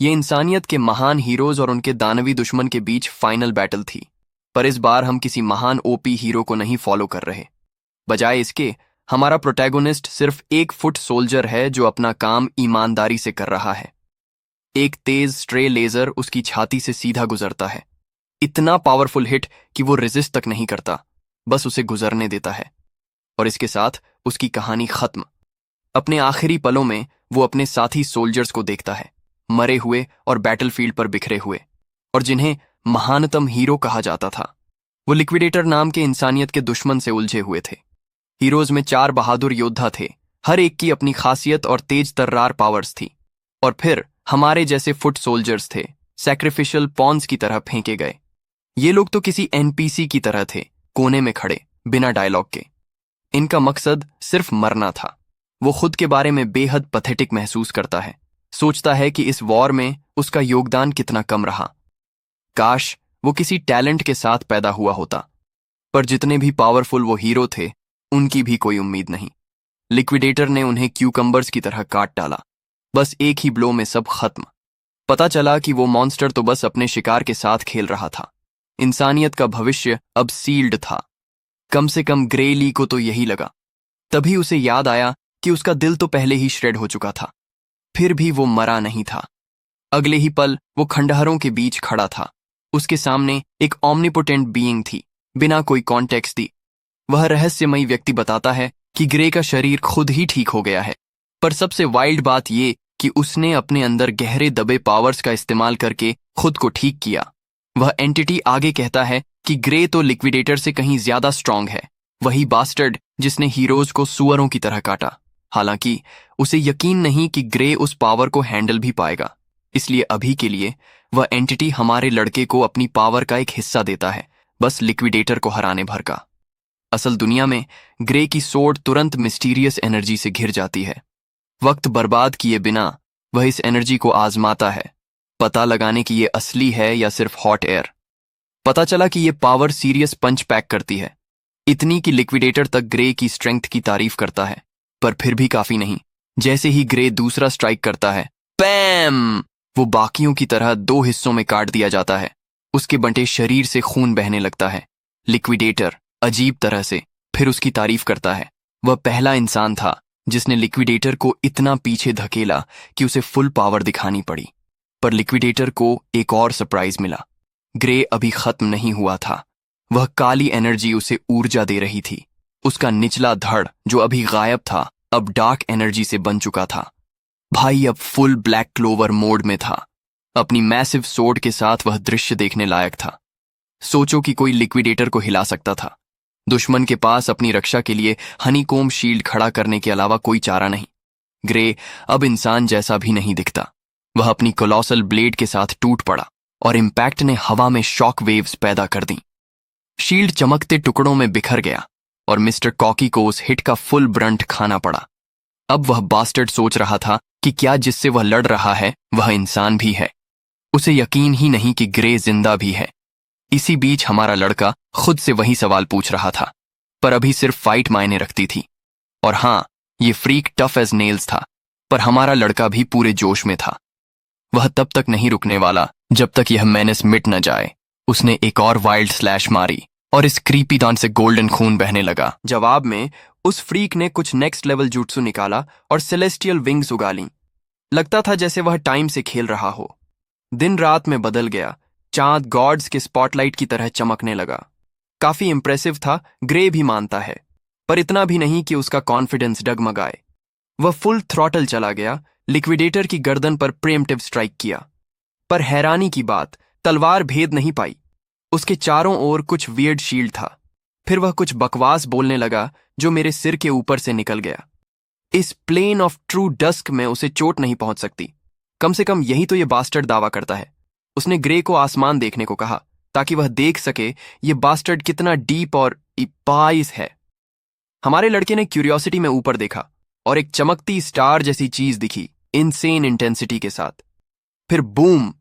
ये इंसानियत के महान हीरोज और उनके दानवी दुश्मन के बीच फाइनल बैटल थी। पर इस बार हम किसी महान ओपी हीरो को नहीं फॉलो कर रहे। बजाय इसके हमारा प्रोटैगोनिस्ट सिर्फ 1 फुट सोल्जर है जो अपना काम ईमानदारी से कर रहा है। एक तेज स्ट्रे लेजर उसकी छाती से सीधा गुजरता है, इतना पावरफुल हिट कि वो रेजिस्ट तक नहीं करता, बस उसे गुजरने देता है। और इसके साथ उसकी कहानी खत्म। अपने आखिरी पलों में वो अपने साथी सोल्जर्स को देखता है, मरे हुए और बैटलफील्ड पर बिखरे हुए, और जिन्हें महानतम हीरो कहा जाता था वो लिक्विडेटर नाम के इंसानियत के दुश्मन से उलझे हुए थे। हीरोज में 4 बहादुर योद्धा थे, हर एक की अपनी खासियत और तेज तर्रार पावर्स थी। और फिर हमारे जैसे फुट सोल्जर्स थे, सैक्रिफिशियल पॉन्स की तरह फेंके गए। ये लोग तो किसी एनपीसी की तरह थे, कोने में खड़े, बिना डायलॉग के। इनका मकसद सिर्फ मरना था। वो खुद के बारे में बेहद पथेटिक महसूस करता है, सोचता है कि इस वॉर में उसका योगदान कितना कम रहा। काश वो किसी टैलेंट के साथ पैदा हुआ होता। पर जितने भी पावरफुल वो हीरो थे, उनकी भी कोई उम्मीद नहीं। लिक्विडेटर ने उन्हें क्यूकम्बर्स की तरह काट डाला। बस एक ही ब्लो में सब खत्म। पता चला कि वो मॉन्स्टर तो बस अपने शिकार के साथ खेल रहा था। इंसानियत का भविष्य अब सील्ड था। कम से कम ग्रे ली को तो यही लगा। तभी उसे याद आया कि उसका दिल तो पहले ही श्रेड हो चुका था। फिर भी वो मरा नहीं था। अगले ही पल वो खंडहरों के बीच खड़ा था। उसके सामने एक ऑमनीपोटेंट बीइंग थी, बिना कोई कॉन्टेक्स्ट दी। वह रहस्यमयी व्यक्ति बताता है कि ग्रे का शरीर खुद ही ठीक हो गया है। पर सबसे वाइल्ड बात ये कि उसने अपने अंदर गहरे दबे पावर्स का इस्तेमाल करके खुद को ठीक किया। वह एंटिटी आगे कहता है कि ग्रे तो लिक्विडेटर से कहीं ज्यादा स्ट्रांग है, वही बास्टर्ड जिसने हीरोज को सुअरों की तरह काटा। हालांकि उसे यकीन नहीं कि ग्रे उस पावर को हैंडल भी पाएगा। इसलिए अभी के लिए वह एंटिटी हमारे लड़के को अपनी पावर का एक हिस्सा देता है, बस लिक्विडेटर को हराने भर का। असल दुनिया में ग्रे की सोड तुरंत मिस्टीरियस एनर्जी से घिर जाती है। वक्त बर्बाद किए बिना वह इस एनर्जी को आजमाता है, पता लगाने की ये असली है या सिर्फ हॉट एयर। पता चला कि ये पावर सीरियस पंच पैक करती है, इतनी कि लिक्विडेटर तक ग्रे की स्ट्रेंथ की तारीफ करता है। पर फिर भी काफी नहीं। जैसे ही ग्रे दूसरा स्ट्राइक करता है, पैम, वो बाकियों की तरह 2 हिस्सों में काट दिया जाता है। उसके बंटे शरीर से खून बहने लगता है। लिक्विडेटर अजीब तरह से फिर उसकी तारीफ करता है। वह पहला इंसान था जिसने लिक्विडेटर को इतना पीछे धकेला कि उसे फुल पावर दिखानी पड़ी। पर लिक्विडेटर को एक और सरप्राइज मिला। ग्रे अभी खत्म नहीं हुआ था। वह काली एनर्जी उसे ऊर्जा दे रही थी। उसका निचला धड़ जो अभी गायब था, अब डार्क एनर्जी से बन चुका था। भाई अब फुल ब्लैक क्लोवर मोड में था। अपनी मैसिव सोर्ड के साथ वह दृश्य देखने लायक था। सोचो कि कोई लिक्विडेटर को हिला सकता था। दुश्मन के पास अपनी रक्षा के लिए हनीकोम शील्ड खड़ा करने के अलावा कोई चारा नहीं। ग्रे अब इंसान जैसा भी नहीं दिखता। वह अपनी कोलोसल ब्लेड के साथ टूट पड़ा और इम्पैक्ट ने हवा में शॉक वेव्स पैदा कर दी। शील्ड चमकते टुकड़ों में बिखर गया और मिस्टर कॉकी को उस हिट का फुल ब्रंट खाना पड़ा। अब वह बास्टर्ड सोच रहा था कि क्या जिससे वह लड़ रहा है वह इंसान भी है। उसे यकीन ही नहीं कि ग्रे जिंदा भी है। इसी बीच हमारा लड़का खुद से वही सवाल पूछ रहा था, पर अभी सिर्फ फाइट मायने रखती थी। और हाँ, ये फ्रीक टफ एज नेल्स था, पर हमारा लड़का भी पूरे जोश में था। वह तब तक नहीं रुकने वाला जब तक यह मेनेस मिट न जाए। उसने एक और वाइल्ड स्लैश मारी और इस क्रीपी दान से गोल्डन खून बहने लगा। जवाब में उस फ्रीक ने कुछ नेक्स्ट लेवल जुट्सु निकाला और सेलेस्टियल विंग्स उगा लीं। लगता था जैसे वह टाइम से खेल रहा हो। दिन रात में बदल गया। चांद गॉड्स के स्पॉटलाइट की तरह चमकने लगा। काफी इंप्रेसिव था, ग्रे भी मानता है, पर इतना भी नहीं कि उसका कॉन्फिडेंस डगमगाए। वह फुल थ्रॉटल चला गया, लिक्विडेटर की गर्दन पर प्रेम्प्टिव स्ट्राइक किया। पर हैरानी की बात, तलवार भेद नहीं पाई। उसके चारों ओर कुछ वियर्ड शील्ड था। फिर वह कुछ बकवास बोलने लगा जो मेरे सिर के ऊपर से निकल गया। इस प्लेन ऑफ ट्रू डस्क में उसे चोट नहीं पहुंच सकती। कम से कम यही तो ये बास्टर्ड दावा करता है। उसने ग्रे को आसमान देखने को कहा ताकि वह देख सके ये बास्टर्ड कितना डीप और इपाइस है। हमारे लड़के ने क्यूरियोसिटी में ऊपर देखा और एक चमकती स्टार जैसी चीज दिखी, इनसेन इंटेंसिटी के साथ। फिर बूम,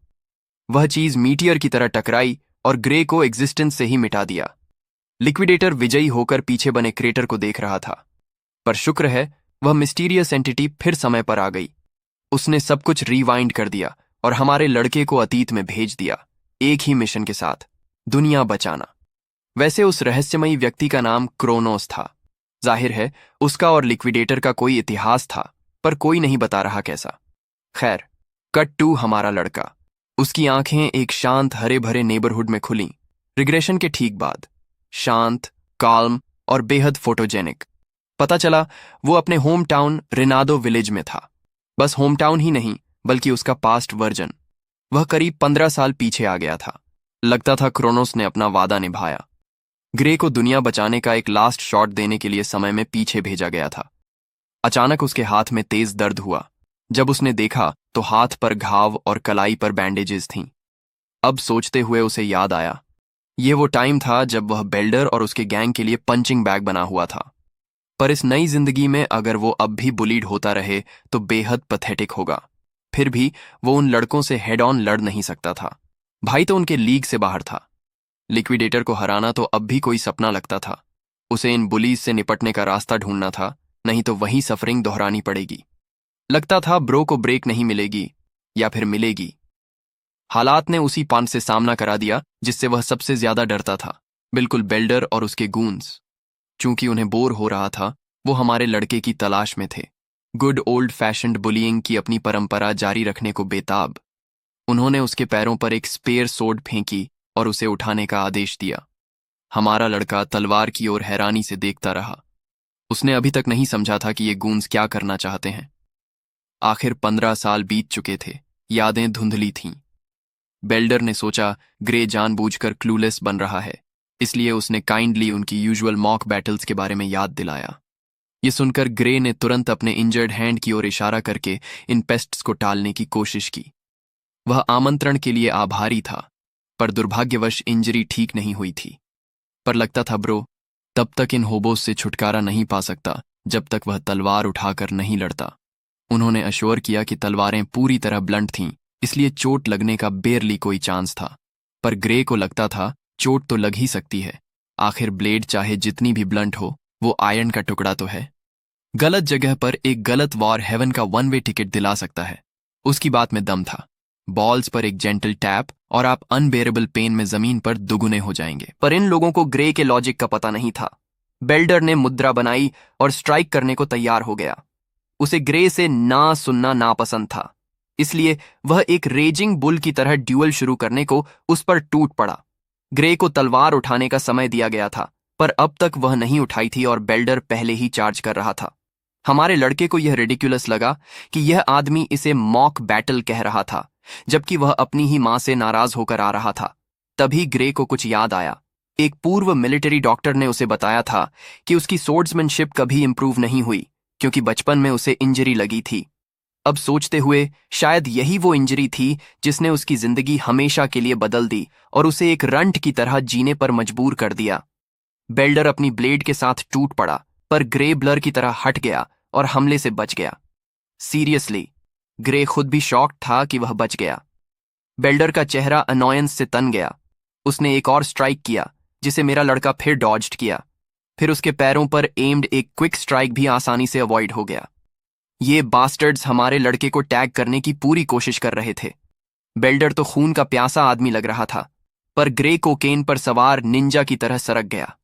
वह चीज मीटियर की तरह टकराई और ग्रे को एग्जिस्टेंस से ही मिटा दिया। लिक्विडेटर विजयी होकर पीछे बने क्रेटर को देख रहा था, पर शुक्र है वह मिस्टीरियस एंटिटी फिर समय पर आ गई। उसने सब कुछ रिवाइंड कर दिया और हमारे लड़के को अतीत में भेज दिया, एक ही मिशन के साथ, दुनिया बचाना। वैसे उस रहस्यमयी व्यक्ति का नाम क्रोनोस था। जाहिर है उसका और लिक्विडेटर का कोई इतिहास था, पर कोई नहीं बता रहा कैसा। खैर, कट टू हमारा लड़का। उसकी आंखें एक शांत हरे भरे नेबरहुड में खुलीं, रिग्रेशन के ठीक बाद। शांत, काल्म और बेहद फोटोजेनिक। पता चला वो अपने होम टाउन रेनाडो विलेज में था। बस होम टाउन ही नहीं, बल्कि उसका पास्ट वर्जन। वह करीब 15 साल पीछे आ गया था। लगता था क्रोनोस ने अपना वादा निभाया। ग्रे को दुनिया बचाने का एक लास्ट शॉट देने के लिए समय में पीछे भेजा गया था। अचानक उसके हाथ में तेज दर्द हुआ। जब उसने देखा तो हाथ पर घाव और कलाई पर बैंडेजेस थीं। अब सोचते हुए उसे याद आया, ये वो टाइम था जब वह बेल्डर और उसके गैंग के लिए पंचिंग बैग बना हुआ था। पर इस नई जिंदगी में अगर वो अब भी बुलीड होता रहे तो बेहद पैथेटिक होगा। फिर भी वो उन लड़कों से हेड ऑन लड़ नहीं सकता था। भाई तो उनके लीग से बाहर था। लिक्विडेटर को हराना तो अब भी कोई सपना लगता था। उसे इन बुलीज से निपटने का रास्ता ढूंढना था, नहीं तो वही सफरिंग दोहरानी पड़ेगी। लगता था ब्रो को ब्रेक नहीं मिलेगी, या फिर मिलेगी। हालात ने उसी पान से सामना करा दिया जिससे वह सबसे ज्यादा डरता था, बिल्कुल बेल्डर और उसके गूंस। चूंकि उन्हें बोर हो रहा था, वो हमारे लड़के की तलाश में थे। गुड ओल्ड फैशन्ड बुलिंग की अपनी परंपरा जारी रखने को बेताब। उन्होंने उसके पैरों पर एक स्पेयर सोड फेंकी और उसे उठाने का आदेश दिया। हमारा लड़का तलवार की ओर हैरानी से देखता रहा। उसने अभी तक नहीं समझा था कि ये गूंस क्या करना चाहते हैं। आखिर 15 साल बीत चुके थे, यादें धुंधली थीं। बेल्डर ने सोचा ग्रे जानबूझकर क्लूलेस बन रहा है, इसलिए उसने काइंडली उनकी यूजुअल मॉक बैटल्स के बारे में याद दिलाया। ये सुनकर ग्रे ने तुरंत अपने इंजर्ड हैंड की ओर इशारा करके इन पेस्ट्स को टालने की कोशिश की। वह आमंत्रण के लिए आभारी था, पर दुर्भाग्यवश इंजरी ठीक नहीं हुई थी। पर लगता था ब्रो तब तक इन होबोस से छुटकारा नहीं पा सकता जब तक वह तलवार उठाकर नहीं लड़ता। उन्होंने अश्योर किया कि तलवारें पूरी तरह ब्लंट थीं, इसलिए चोट लगने का बेरली कोई चांस था। पर ग्रे को लगता था चोट तो लग ही सकती है। आखिर ब्लेड चाहे जितनी भी ब्लंट हो, वो आयरन का टुकड़ा तो है। गलत जगह पर एक गलत वॉर हेवन का वन वे टिकट दिला सकता है। उसकी बात में दम था। बॉल्स पर एक जेंटल टैप और आप अनबेरेबल पेन में जमीन पर दुगुने हो जाएंगे। पर इन लोगों को ग्रे के लॉजिक का पता नहीं था। बेल्डर ने मुद्रा बनाई और स्ट्राइक करने को तैयार हो गया। उसे ग्रे से ना सुनना नापसंद था, इसलिए वह एक रेजिंग बुल की तरह ड्यूअल शुरू करने को उस पर टूट पड़ा। ग्रे को तलवार उठाने का समय दिया गया था, पर अब तक वह नहीं उठाई थी और बेल्डर पहले ही चार्ज कर रहा था। हमारे लड़के को यह रिडिकुलस लगा कि यह आदमी इसे मॉक बैटल कह रहा था, जबकि वह अपनी ही मां से नाराज होकर आ रहा था। तभी ग्रे को कुछ याद आया। एक पूर्व मिलिट्री डॉक्टर ने उसे बताया था कि उसकी सोर्ड्समैनशिप कभी इंप्रूव नहीं हुई, क्योंकि बचपन में उसे इंजरी लगी थी। अब सोचते हुए शायद यही वो इंजरी थी जिसने उसकी जिंदगी हमेशा के लिए बदल दी और उसे एक रंट की तरह जीने पर मजबूर कर दिया। बेल्डर अपनी ब्लेड के साथ टूट पड़ा, पर ग्रे ब्लर की तरह हट गया और हमले से बच गया। सीरियसली, ग्रे खुद भी शॉक्ड था कि वह बच गया। बेल्डर का चेहरा अनॉयंस से तन गया। उसने एक और स्ट्राइक किया, जिसे मेरा लड़का फिर डॉज्ड किया। फिर उसके पैरों पर एम्ड एक क्विक स्ट्राइक भी आसानी से अवॉइड हो गया। ये बास्टर्ड्स हमारे लड़के को टैग करने की पूरी कोशिश कर रहे थे। बेल्डर तो खून का प्यासा आदमी लग रहा था, पर ग्रे कोकेन पर सवार निंजा की तरह सरक गया।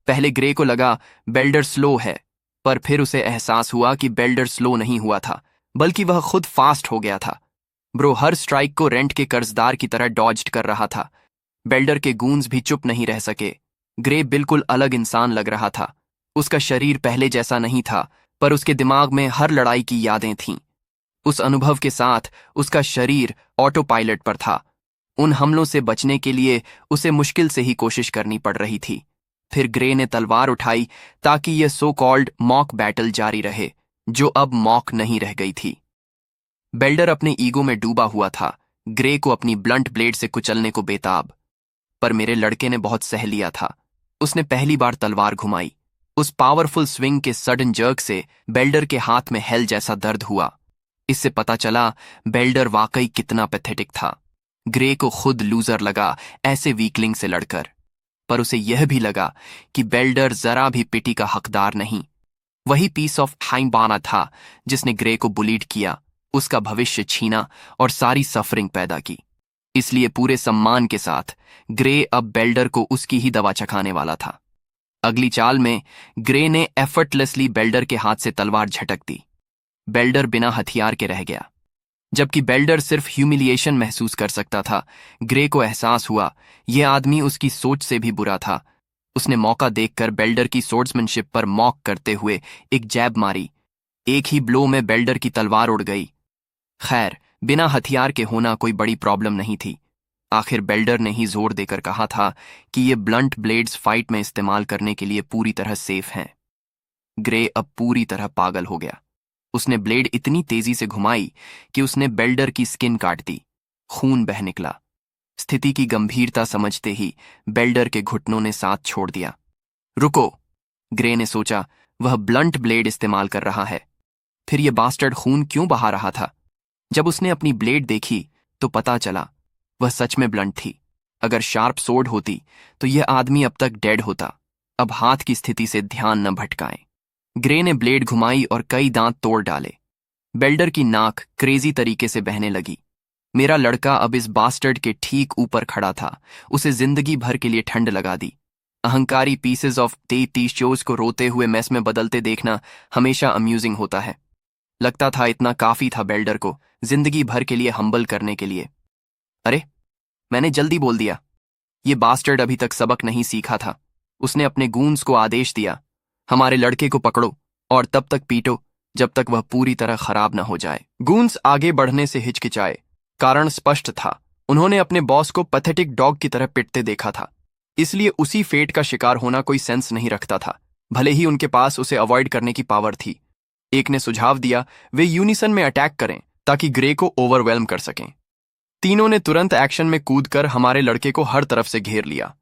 पहले ग्रे को लगा बेल्डर स्लो है, पर फिर उसे एहसास हुआ कि बेल्डर स्लो नहीं हुआ था, बल्कि वह खुद फास्ट हो गया था। ब्रो हर स्ट्राइक को रेंट के कर्जदार की तरह डॉज्ड कर रहा था। बेल्डर के गूंज भी चुप नहीं रह सके। ग्रे बिल्कुल अलग इंसान लग रहा था। उसका शरीर पहले जैसा नहीं था, पर उसके दिमाग में हर लड़ाई की यादें थीं। उस अनुभव के साथ उसका शरीर ऑटो पायलट पर था। उन हमलों से बचने के लिए उसे मुश्किल से ही कोशिश करनी पड़ रही थी। फिर ग्रे ने तलवार उठाई ताकि यह सो कॉल्ड मॉक बैटल जारी रहे, जो अब मॉक नहीं रह गई थी। बेल्डर अपने ईगो में डूबा हुआ था, ग्रे को अपनी ब्लंट ब्लेड से कुचलने को बेताब। पर मेरे लड़के ने बहुत सह लिया था। उसने पहली बार तलवार घुमाई। उस पावरफुल स्विंग के सडन जर्क से बेल्डर के हाथ में हेल जैसा दर्द हुआ। इससे पता चला बेल्डर वाकई कितना पैथेटिक था। ग्रे को खुद लूजर लगा ऐसे वीकलिंग से लड़कर, पर उसे यह भी लगा कि बेल्डर जरा भी पिटी का हकदार नहीं। वही पीस ऑफ हाइंबाना था जिसने ग्रे को बुलीड किया, उसका भविष्य छीना और सारी सफरिंग पैदा की। इसलिए पूरे सम्मान के साथ ग्रे अब बेल्डर को उसकी ही दवा चखाने वाला था। अगली चाल में ग्रे ने एफर्टलेसली बेल्डर के हाथ से तलवार झटक दी। बेल्डर बिना हथियार के रह गया। जबकि बेल्डर सिर्फ ह्यूमिलिएशन महसूस कर सकता था, ग्रे को एहसास हुआ यह आदमी उसकी सोच से भी बुरा था। उसने मौका देखकर बेल्डर की सोर्ड्समैनशिप पर मॉक करते हुए एक जैब मारी। एक ही ब्लो में बेल्डर की तलवार उड़ गई। खैर, बिना हथियार के होना कोई बड़ी प्रॉब्लम नहीं थी। आखिर बेल्डर ने ही जोर देकर कहा था कि ये ब्लंट ब्लेड्स फाइट में इस्तेमाल करने के लिए पूरी तरह सेफ हैं। ग्रे अब पूरी तरह पागल हो गया। उसने ब्लेड इतनी तेजी से घुमाई कि उसने बेल्डर की स्किन काट दी। खून बह निकला। स्थिति की गंभीरता समझते ही बेल्डर के घुटनों ने साथ छोड़ दिया। रुको, ग्रे ने सोचा, वह ब्लंट ब्लेड इस्तेमाल कर रहा है। फिर यह बास्टर्ड खून क्यों बहा रहा था? जब उसने अपनी ब्लेड देखी तो पता चला वह सच में ब्लंट थी। अगर शार्प सोर्ड होती तो यह आदमी अब तक डेड होता। अब हाथ की स्थिति से ध्यान न भटकाएं। ग्रे ने ब्लेड घुमाई और कई दांत तोड़ डाले। बेल्डर की नाक क्रेजी तरीके से बहने लगी। मेरा लड़का अब इस बास्टर्ड के ठीक ऊपर खड़ा था। उसे जिंदगी भर के लिए ठंड लगा दी। अहंकारी पीसेस ऑफ टीशोज को रोते हुए मेस में बदलते देखना हमेशा अम्यूजिंग होता है। लगता था इतना काफी था बेल्डर को जिंदगी भर के लिए हम्बल करने के लिए। अरे, मैंने जल्दी बोल दिया। ये बास्टर्ड अभी तक सबक नहीं सीखा था। उसने अपने गूंस को आदेश दिया, हमारे लड़के को पकड़ो और तब तक पीटो जब तक वह पूरी तरह खराब न हो जाए। गूंस आगे बढ़ने से हिचकिचाए। कारण स्पष्ट था, उन्होंने अपने बॉस को पैथेटिक डॉग की तरह पिटते देखा था। इसलिए उसी फेट का शिकार होना कोई सेंस नहीं रखता था, भले ही उनके पास उसे अवॉइड करने की पावर थी। एक ने सुझाव दिया वे यूनिसन में अटैक करें ताकि ग्रे को ओवरवेल्म कर सकें। तीनों ने तुरंत एक्शन में कूदकर हमारे लड़के को हर तरफ से घेर लिया।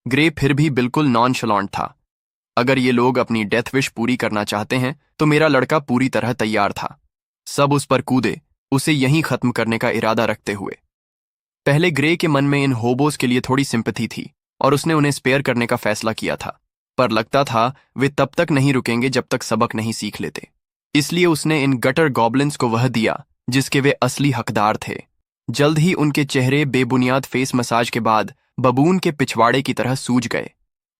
ग्रे फिर भी बिल्कुल नॉनशलांट था। अगर ये लोग अपनी डेथ विश पूरी करना चाहते हैं तो मेरा लड़का पूरी तरह तैयार था। सब उस पर कूदे, उसे यहीं खत्म करने का इरादा रखते हुए। पहले ग्रे के मन में इन होबोस के लिए थोड़ी सिंपैथी थी और उसने उन्हें स्पेयर करने का फैसला किया था, पर लगता था वे तब तक नहीं रुकेंगे जब तक सबक नहीं सीख लेते। इसलिए उसने इन गटर गॉबलिन्स को वह दिया जिसके वे असली हकदार थे। जल्द ही उनके चेहरे बेबुनियाद फेस मसाज के बाद बबून के पिछवाड़े की तरह सूज गए।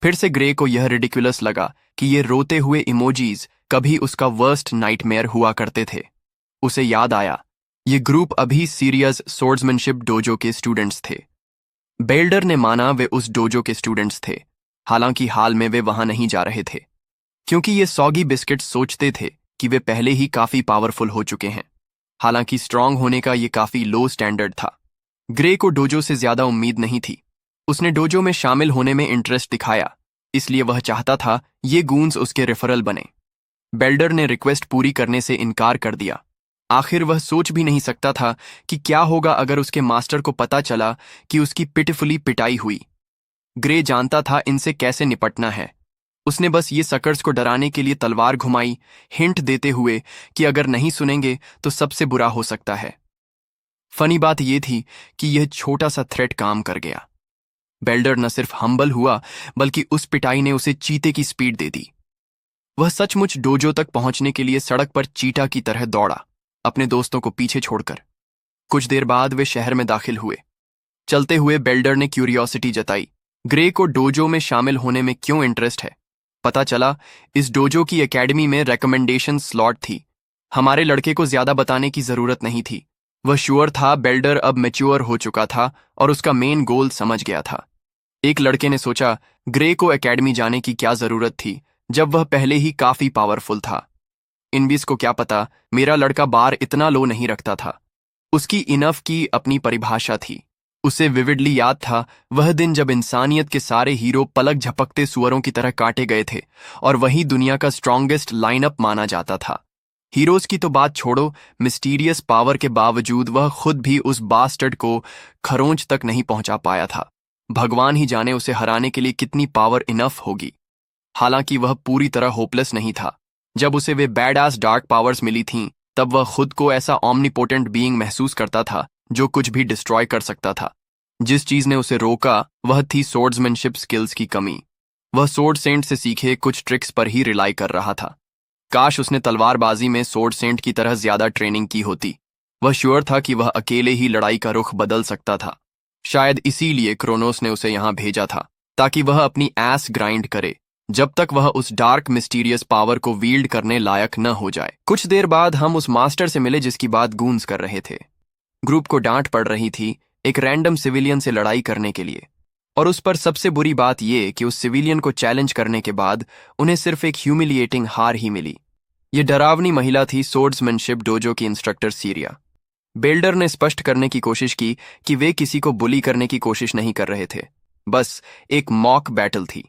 फिर से ग्रे को यह रिडिकुलस लगा कि ये रोते हुए इमोजीज कभी उसका वर्स्ट नाइटमेयर हुआ करते थे। उसे याद आया, ये ग्रुप अभी सीरियस सोर्ड्समैनशिप डोजो के स्टूडेंट्स थे। बेल्डर ने माना वे उस डोजो के स्टूडेंट्स थे, हालांकि हाल में वे वहां नहीं जा रहे थे, क्योंकि ये सॉगी बिस्किट्स सोचते थे कि वे पहले ही काफी पावरफुल हो चुके हैं। हालांकि स्ट्रांग होने का ये काफी लो स्टैंडर्ड था। ग्रे को डोजो से ज्यादा उम्मीद नहीं थी। उसने डोजो में शामिल होने में इंटरेस्ट दिखाया, इसलिए वह चाहता था ये गूंस उसके रेफरल बने। बेल्डर ने रिक्वेस्ट पूरी करने से इनकार कर दिया। आखिर वह सोच भी नहीं सकता था कि क्या होगा अगर उसके मास्टर को पता चला कि उसकी पिटिफुली पिटाई हुई। ग्रे जानता था इनसे कैसे निपटना है। उसने बस ये सकर्स को डराने के लिए तलवार घुमाई, हिंट देते हुए कि अगर नहीं सुनेंगे तो सबसे बुरा हो सकता है। फनी बात यह थी कि यह छोटा सा थ्रेट काम कर गया। बेल्डर न सिर्फ हम्बल हुआ बल्कि उस पिटाई ने उसे चीते की स्पीड दे दी। वह सचमुच डोजो तक पहुंचने के लिए सड़क पर चीटा की तरह दौड़ा, अपने दोस्तों को पीछे छोड़कर। कुछ देर बाद वे शहर में दाखिल हुए। चलते हुए बेल्डर ने क्यूरियोसिटी जताई, ग्रे को डोजो में शामिल होने में क्यों इंटरेस्ट है। पता चला इस डोजो की एकेडमी में रिकमेंडेशन स्लॉट थी। हमारे लड़के को ज्यादा बताने की जरूरत नहीं थी। वह श्योर था बेल्डर अब मैच्योर हो चुका था और उसका मेन गोल समझ गया था। एक लड़के ने सोचा, ग्रे को एकेडमी जाने की क्या जरूरत थी जब वह पहले ही काफी पावरफुल था। इनविस को क्या पता मेरा लड़का बार इतना लो नहीं रखता था। उसकी इनफ की अपनी परिभाषा थी। उसे विविडली याद था वह दिन जब इंसानियत के सारे हीरो पलक झपकते सुअरों की तरह काटे गए थे और वही दुनिया का स्ट्रॉन्गेस्ट लाइनअप माना जाता था। हीरोज की तो बात छोड़ो, मिस्टीरियस पावर के बावजूद वह खुद भी उस बास्टर्ड को खरोंच तक नहीं पहुंचा पाया था। भगवान ही जाने उसे हराने के लिए कितनी पावर इनफ होगी। हालांकि वह पूरी तरह होपलेस नहीं था। जब उसे वे बैड एस डार्क पावर्स मिली थीं, तब वह खुद को ऐसा ऑमनीपोटेंट बीइंग महसूस करता था जो कुछ भी डिस्ट्रॉय कर सकता था। जिस चीज ने उसे रोका वह थी सोर्ड्समैनशिप स्किल्स की कमी। वह सोर्ड सेंट से सीखे कुछ ट्रिक्स पर ही रिलाई कर रहा था। काश उसने तलवारबाजी में सोर्ड सेंट की तरह ज्यादा ट्रेनिंग की होती। वह श्योर था कि वह अकेले ही लड़ाई का रुख बदल सकता था। शायद इसीलिए क्रोनोस ने उसे यहां भेजा था, ताकि वह अपनी एस ग्राइंड करे जब तक वह उस डार्क मिस्टीरियस पावर को वील्ड करने लायक न हो जाए। कुछ देर बाद हम उस मास्टर से मिले जिसकी बात गूंज कर रहे थे। ग्रुप को डांट पड़ रही थी एक रैंडम सिविलियन से लड़ाई करने के लिए, और उस पर सबसे बुरी बात यह कि उस सिविलियन को चैलेंज करने के बाद उन्हें सिर्फ एक ह्यूमिलिएटिंग हार ही मिली। ये डरावनी महिला थी सोर्ड्समैनशिप डोजो की इंस्ट्रक्टर सीरिया। बेल्डर ने स्पष्ट करने की कोशिश की कि वे किसी को बुली करने की कोशिश नहीं कर रहे थे, बस एक मॉक बैटल थी।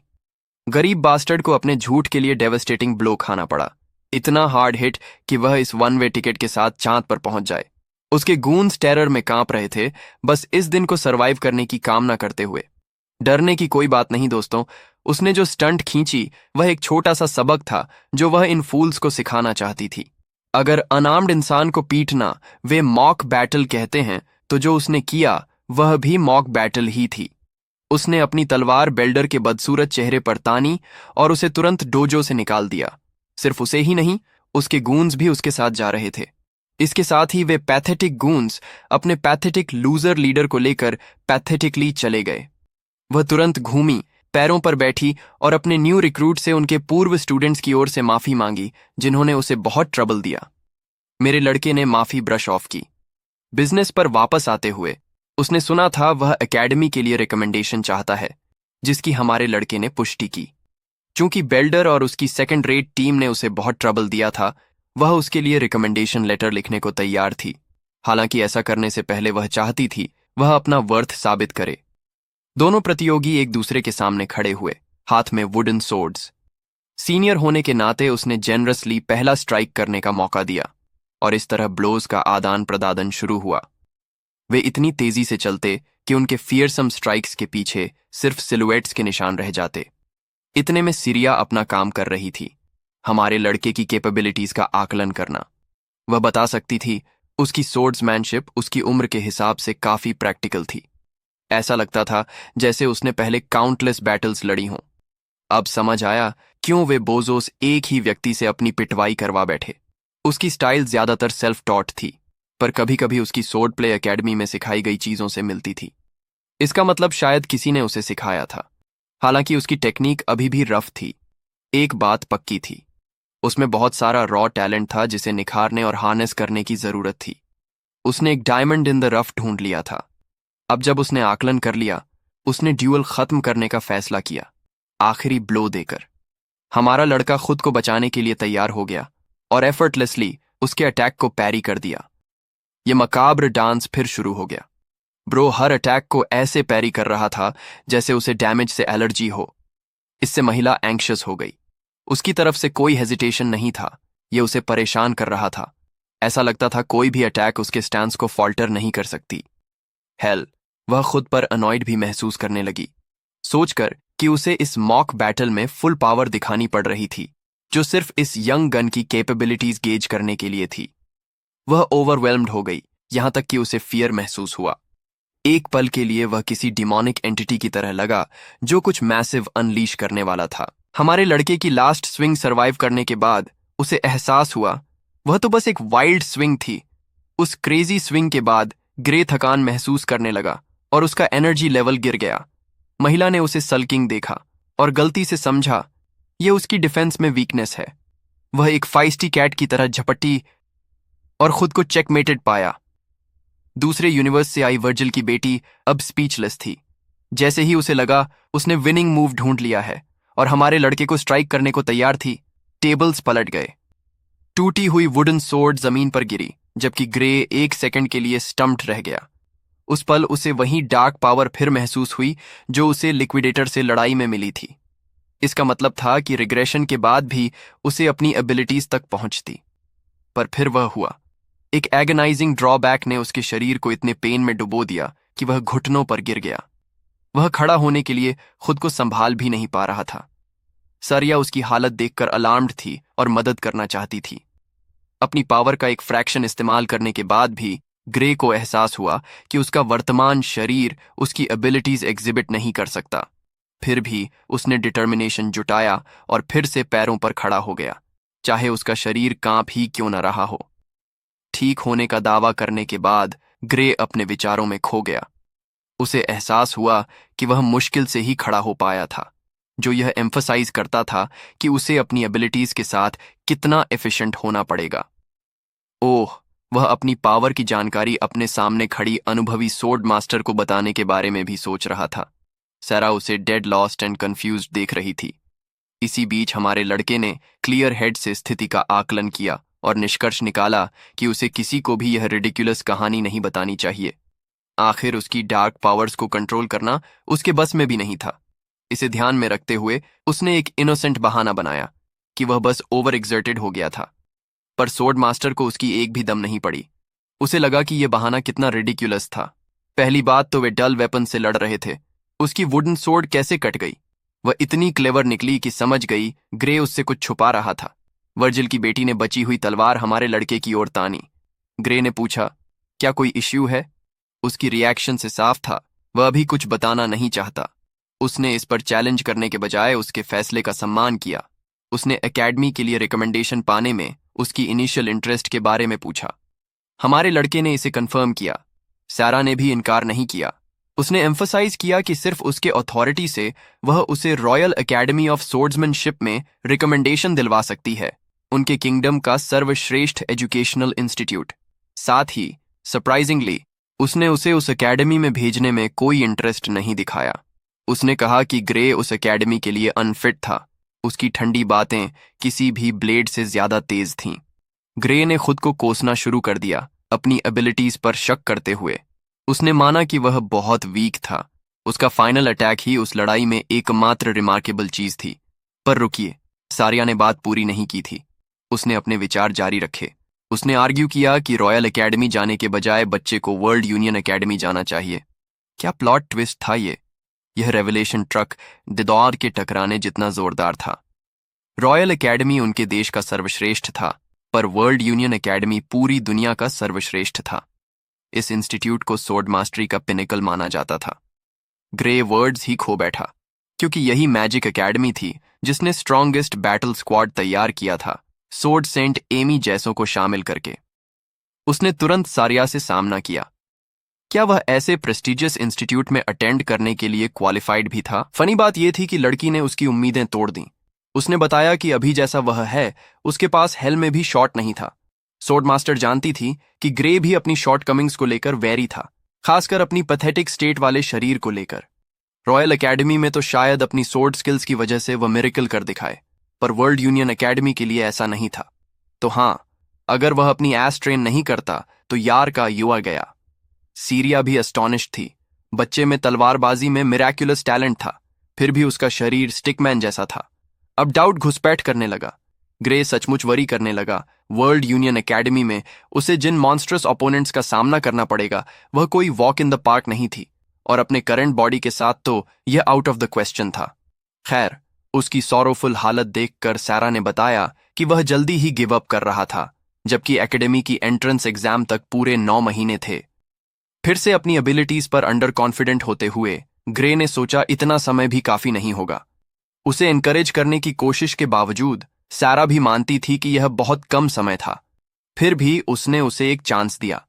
गरीब बास्टर्ड को अपने झूठ के लिए डेवस्टेटिंग ब्लो खाना पड़ा, इतना हार्ड हिट कि वह इस वन वे टिकट के साथ चांद पर पहुंच जाए। उसके गूंज टेरर में कांप रहे थे, बस इस दिन को सरवाइव करने की कामना करते हुए। डरने की कोई बात नहीं दोस्तों, उसने जो स्टंट खींची वह एक छोटा सा सबक था जो वह इन फूल्स को सिखाना चाहती थी। अगर अनार्म्ड इंसान को पीटना वे मॉक बैटल कहते हैं, तो जो उसने किया वह भी मॉक बैटल ही थी। उसने अपनी तलवार बेल्डर के बदसूरत चेहरे पर तानी और उसे तुरंत डोजो से निकाल दिया। सिर्फ उसे ही नहीं, उसके गूंज भी उसके साथ जा रहे थे। इसके साथ ही वे पैथेटिक गूंज अपने पैथेटिक लूजर लीडर को लेकर पैथेटिकली चले गए। वह तुरंत घूमी, पैरों पर बैठी और अपने न्यू रिक्रूट से उनके पूर्व स्टूडेंट्स की ओर से माफी मांगी जिन्होंने उसे बहुत ट्रबल दिया। मेरे लड़के ने माफी ब्रश ऑफ की। बिजनेस पर वापस आते हुए उसने सुना था वह एकेडमी के लिए रिकमेंडेशन चाहता है, जिसकी हमारे लड़के ने पुष्टि की। चूंकि बेल्डर और उसकी सेकंड रेट टीम ने उसे बहुत ट्रबल दिया था, वह उसके लिए रिकमेंडेशन लेटर लिखने को तैयार थी। हालांकि ऐसा करने से पहले वह चाहती थी वह अपना वर्थ साबित करे। दोनों प्रतियोगी एक दूसरे के सामने खड़े हुए, हाथ में वुडन सोर्ड्स। सीनियर होने के नाते उसने जेनरसली पहला स्ट्राइक करने का मौका दिया और इस तरह ब्लोज का आदान प्रदान शुरू हुआ। वे इतनी तेजी से चलते कि उनके फियरसम स्ट्राइक्स के पीछे सिर्फ सिलुएट्स के निशान रह जाते। इतने में सीरिया अपना काम कर रही थी, हमारे लड़के की कैपेबिलिटीज का आकलन करना। वह बता सकती थी उसकी सोर्ड्समैनशिप उसकी उम्र के हिसाब से काफी प्रैक्टिकल थी। ऐसा लगता था जैसे उसने पहले काउंटलेस बैटल्स लड़ी हों। अब समझ आया क्यों वे बोजोस एक ही व्यक्ति से अपनी पिटवाई करवा बैठे। उसकी स्टाइल ज्यादातर सेल्फ टॉट थी, पर कभी कभी उसकी सोर्ड प्ले एकेडमी में सिखाई गई चीजों से मिलती थी। इसका मतलब शायद किसी ने उसे सिखाया था। हालांकि उसकी टेक्निक अभी भी रफ थी। एक बात पक्की थी, उसमें बहुत सारा रॉ टैलेंट था जिसे निखारने और हार्नेस करने की जरूरत थी। उसने एक डायमंड इन द रफ ढूंढ लिया था। अब जब उसने आकलन कर लिया, उसने ड्यूअल खत्म करने का फैसला किया, आखिरी ब्लो देकर। हमारा लड़का खुद को बचाने के लिए तैयार हो गया और एफर्टलेसली उसके अटैक को पैरी कर दिया। यह मकाब्र डांस फिर शुरू हो गया। ब्रो हर अटैक को ऐसे पैरी कर रहा था जैसे उसे डैमेज से एलर्जी हो। इससे महिला एंग्शियस हो गई। उसकी तरफ से कोई हेजिटेशन नहीं था, यह उसे परेशान कर रहा था। ऐसा लगता था कोई भी अटैक उसके स्टैंस को फॉल्टर नहीं कर सकती। हेल, वह खुद पर अनॉयड भी महसूस करने लगी, सोचकर कि उसे इस मॉक बैटल में फुल पावर दिखानी पड़ रही थी, जो सिर्फ इस यंग गन की कैपेबिलिटीज गेज करने के लिए थी। वह ओवरवेल्म्ड हो गई, यहां तक कि उसे फियर महसूस हुआ। एक पल के लिए वह किसी डिमोनिक एंटिटी की तरह लगा जो कुछ मैसिव अनलीश करने वाला था। हमारे लड़के की लास्ट स्विंग सरवाइव करने के बाद उसे एहसास हुआ वह तो बस एक वाइल्ड स्विंग थी। उस क्रेजी स्विंग के बाद ग्रे थकान महसूस करने लगा और उसका एनर्जी लेवल गिर गया। महिला ने उसे सल्किंग देखा और गलती से समझा यह उसकी डिफेंस में वीकनेस है। वह एक फाइस्टी कैट की तरह झपटी और खुद को चेकमेटेड पाया। दूसरे यूनिवर्स से आई वर्जिल की बेटी अब स्पीचलेस थी। जैसे ही उसे लगा उसने विनिंग मूव ढूंढ लिया है और हमारे लड़के को स्ट्राइक करने को तैयार थी, टेबल्स पलट गए। टूटी हुई वुडन सोर्ड जमीन पर गिरी, जबकि ग्रे एक सेकंड के लिए स्टम्प्ड रह गया। उस पल उसे वही डार्क पावर फिर महसूस हुई जो उसे लिक्विडेटर से लड़ाई में मिली थी। इसका मतलब था कि रिग्रेशन के बाद भी उसे अपनी एबिलिटीज तक पहुंचती। पर फिर वह हुआ, एक एगनाइजिंग ड्रॉबैक ने उसके शरीर को इतने पेन में डुबो दिया कि वह घुटनों पर गिर गया। वह खड़ा होने के लिए खुद को संभाल भी नहीं पा रहा था। सरिया उसकी हालत देखकर अलार्म्ड थी और मदद करना चाहती थी। अपनी पावर का एक फ्रैक्शन इस्तेमाल करने के बाद भी ग्रे को एहसास हुआ कि उसका वर्तमान शरीर उसकी एबिलिटीज एग्जिबिट नहीं कर सकता। फिर भी उसने डिटर्मिनेशन जुटाया और फिर से पैरों पर खड़ा हो गया, चाहे उसका शरीर कांप ही क्यों न रहा हो। ठीक होने का दावा करने के बाद ग्रे अपने विचारों में खो गया। उसे एहसास हुआ कि वह मुश्किल से ही खड़ा हो पाया था, जो यह एम्फसाइज करता था कि उसे अपनी एबिलिटीज के साथ कितना एफिशिएंट होना पड़ेगा। ओह, वह अपनी पावर की जानकारी अपने सामने खड़ी अनुभवी सोर्ड मास्टर को बताने के बारे में भी सोच रहा था। सारा उसे डेड लॉस्ट एंड कंफ्यूज्ड देख रही थी। इसी बीच हमारे लड़के ने क्लियर हेड से स्थिति का आकलन किया और निष्कर्ष निकाला कि उसे किसी को भी यह रिडिकुलस कहानी नहीं बतानी चाहिए। आखिर उसकी डार्क पावर्स को कंट्रोल करना उसके बस में भी नहीं था। इसे ध्यान में रखते हुए उसने एक इनोसेंट बहाना बनाया कि वह बस ओवर एक्सर्टेड हो गया था, पर सोर्ड मास्टर को उसकी एक भी दम नहीं पड़ी। उसे लगा कि यह बहाना कितना रिडिकुलस था। पहली बात तो वे डल वेपन से लड़ रहे थे, उसकी वुडन सोर्ड कैसे कट गई? वह इतनी क्लेवर निकली कि समझ गई ग्रे उससे कुछ छुपा रहा था। वर्जिल की बेटी ने बची हुई तलवार हमारे लड़के की ओर तानी। ग्रे ने पूछा, क्या कोई इश्यू है? उसकी रिएक्शन से साफ था वह अभी कुछ बताना नहीं चाहता। उसने इस पर चैलेंज करने के बजाय उसके फैसले का सम्मान किया। उसने एकेडमी के लिए रिकमेंडेशन पाने में उसकी इनिशियल इंटरेस्ट के बारे में पूछा। हमारे लड़के ने इसे कंफर्म किया। सारा ने भी इनकार नहीं किया। उसने एम्फसाइज किया कि सिर्फ उसके अथॉरिटी से वह उसे रॉयल एकेडमी ऑफ सोर्ड्समैनशिप में रिकमेंडेशन दिलवा सकती है, उनके किंगडम का सर्वश्रेष्ठ एजुकेशनल इंस्टीट्यूट। साथ ही सरप्राइजिंगली उसने उसे उस एकेडमी में भेजने में कोई इंटरेस्ट नहीं दिखाया। उसने कहा कि ग्रे उस एकेडमी के लिए अनफिट था। उसकी ठंडी बातें किसी भी ब्लेड से ज्यादा तेज थीं। ग्रे ने खुद को कोसना शुरू कर दिया, अपनी एबिलिटीज पर शक करते हुए। उसने माना कि वह बहुत वीक था। उसका फाइनल अटैक ही उस लड़ाई में एकमात्र रिमार्केबल चीज थी। पर रुकिए, सारिया ने बात पूरी नहीं की थी। उसने अपने विचार जारी रखे। उसने आर्ग्यू किया कि रॉयल एकेडमी जाने के बजाय बच्चे को वर्ल्ड यूनियन एकेडमी जाना चाहिए। क्या प्लॉट ट्विस्ट था ये! यह रेवलेशन ट्रक दिदौर के टकराने जितना जोरदार था। रॉयल एकेडमी उनके देश का सर्वश्रेष्ठ था, पर वर्ल्ड यूनियन एकेडमी पूरी दुनिया का सर्वश्रेष्ठ था। इस इंस्टीट्यूट को सोर्ड मास्टरी का पिनेकल माना जाता था। ग्रे वर्ड्स ही खो बैठा, क्योंकि यही मैजिक एकेडमी थी जिसने स्ट्रॉन्गेस्ट बैटल स्क्वाड तैयार किया था, सोर्ड सेंट एमी जैसों को शामिल करके। उसने तुरंत सारिया से सामना किया। क्या वह ऐसे प्रेस्टिजियस इंस्टीट्यूट में अटेंड करने के लिए क्वालिफाइड भी था? फनी बात यह थी कि लड़की ने उसकी उम्मीदें तोड़ दी। उसने बताया कि अभी जैसा वह है उसके पास हेल में भी शॉट नहीं था। सोर्ड मास्टर जानती थी कि ग्रे भी अपनी शॉर्टकमिंग्स को लेकर वैरी था, खासकर अपनी पैथेटिक स्टेट वाले शरीर को लेकर। रॉयल एकेडमी में तो शायद अपनी सोर्ड स्किल्स की वजह से वह मिरेकल कर दिखाए, पर वर्ल्ड यूनियन एकेडमी के लिए ऐसा नहीं था। तो हाँ, अगर वह अपनी एस ट्रेन नहीं करता तो यार का युवा गया। सीरिया भी एस्टॉनिश्ड थी। बच्चे में तलवारबाजी में मिराक्युलस टैलेंट था, फिर भी उसका शरीर स्टिकमैन जैसा था। अब डाउट घुसपैठ करने लगा। ग्रे सचमुच वरी करने लगा। वर्ल्ड यूनियन एकेडमी में उसे जिन मॉन्स्ट्रस ओपोनेंट्स का सामना करना पड़ेगा वह कोई वॉक इन द पार्क नहीं थी, और अपने करंट बॉडी के साथ तो यह आउट ऑफ द क्वेश्चन था। खैर, उसकी सॉरोफुल हालत देखकर सारा ने बताया कि वह जल्दी ही गिव अप कर रहा था, जबकि एकेडमी की एंट्रेंस एग्जाम तक पूरे 9 महीने थे। फिर से अपनी एबिलिटीज पर अंडर कॉन्फिडेंट होते हुए ग्रे ने सोचा इतना समय भी काफी नहीं होगा। उसे एनकरेज करने की कोशिश के बावजूद सारा भी मानती थी कि यह बहुत कम समय था। फिर भी उसने उसे एक चांस दिया।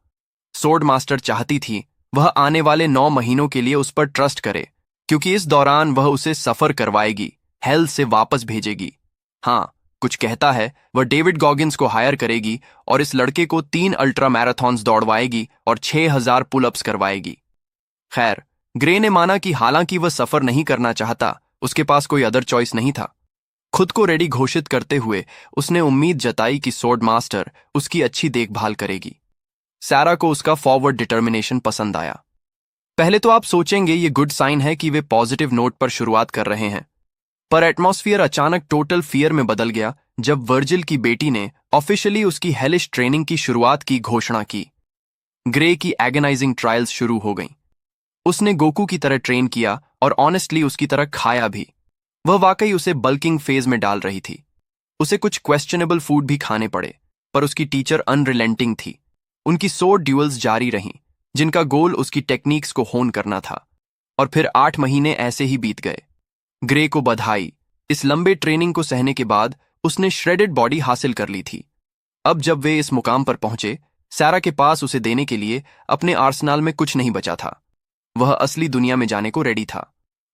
सोर्ड मास्टर चाहती थी वह आने वाले 9 महीनों के लिए उस पर ट्रस्ट करे, क्योंकि इस दौरान वह उसे सफर करवाएगी, हेल से वापस भेजेगी। हाँ, कुछ कहता है वह डेविड गॉगिन्स को हायर करेगी और इस लड़के को 3 अल्ट्रा मैराथॉन्स दौड़वाएगी और 6000 पुलअप्स करवाएगी। खैर, ग्रे ने माना कि हालांकि वह सफर नहीं करना चाहता, उसके पास कोई अदर चॉइस नहीं था। खुद को रेडी घोषित करते हुए उसने उम्मीद जताई कि सोर्ड मास्टर उसकी अच्छी देखभाल करेगी। सारा को उसका फॉरवर्ड डिटर्मिनेशन पसंद आया। पहले तो आप सोचेंगे ये गुड साइन है कि वे पॉजिटिव नोट पर शुरुआत कर रहे हैं, पर एटमॉस्फेयर अचानक टोटल फियर में बदल गया जब वर्जिल की बेटी ने ऑफिशियली उसकी हेलिश ट्रेनिंग की शुरुआत की घोषणा की। ग्रे की एगनाइजिंग ट्रायल्स शुरू हो गईं। उसने गोकू की तरह ट्रेन किया और ऑनेस्टली उसकी तरह खाया भी। वह वाकई उसे बल्किंग फेज में डाल रही थी। उसे कुछ क्वेश्चनेबल फूड भी खाने पड़े, पर उसकी टीचर अनरिलेंटिंग थी। उनकी 100 ड्यूल्स जारी रहीं, जिनका गोल उसकी टेक्निक्स को होन करना था। और फिर 8 महीने ऐसे ही बीत गए। ग्रे को बधाई, इस लंबे ट्रेनिंग को सहने के बाद उसने श्रेडेड बॉडी हासिल कर ली थी। अब जब वे इस मुकाम पर पहुंचे सारा के पास उसे देने के लिए अपने आर्सेनल में कुछ नहीं बचा था। वह असली दुनिया में जाने को रेडी था,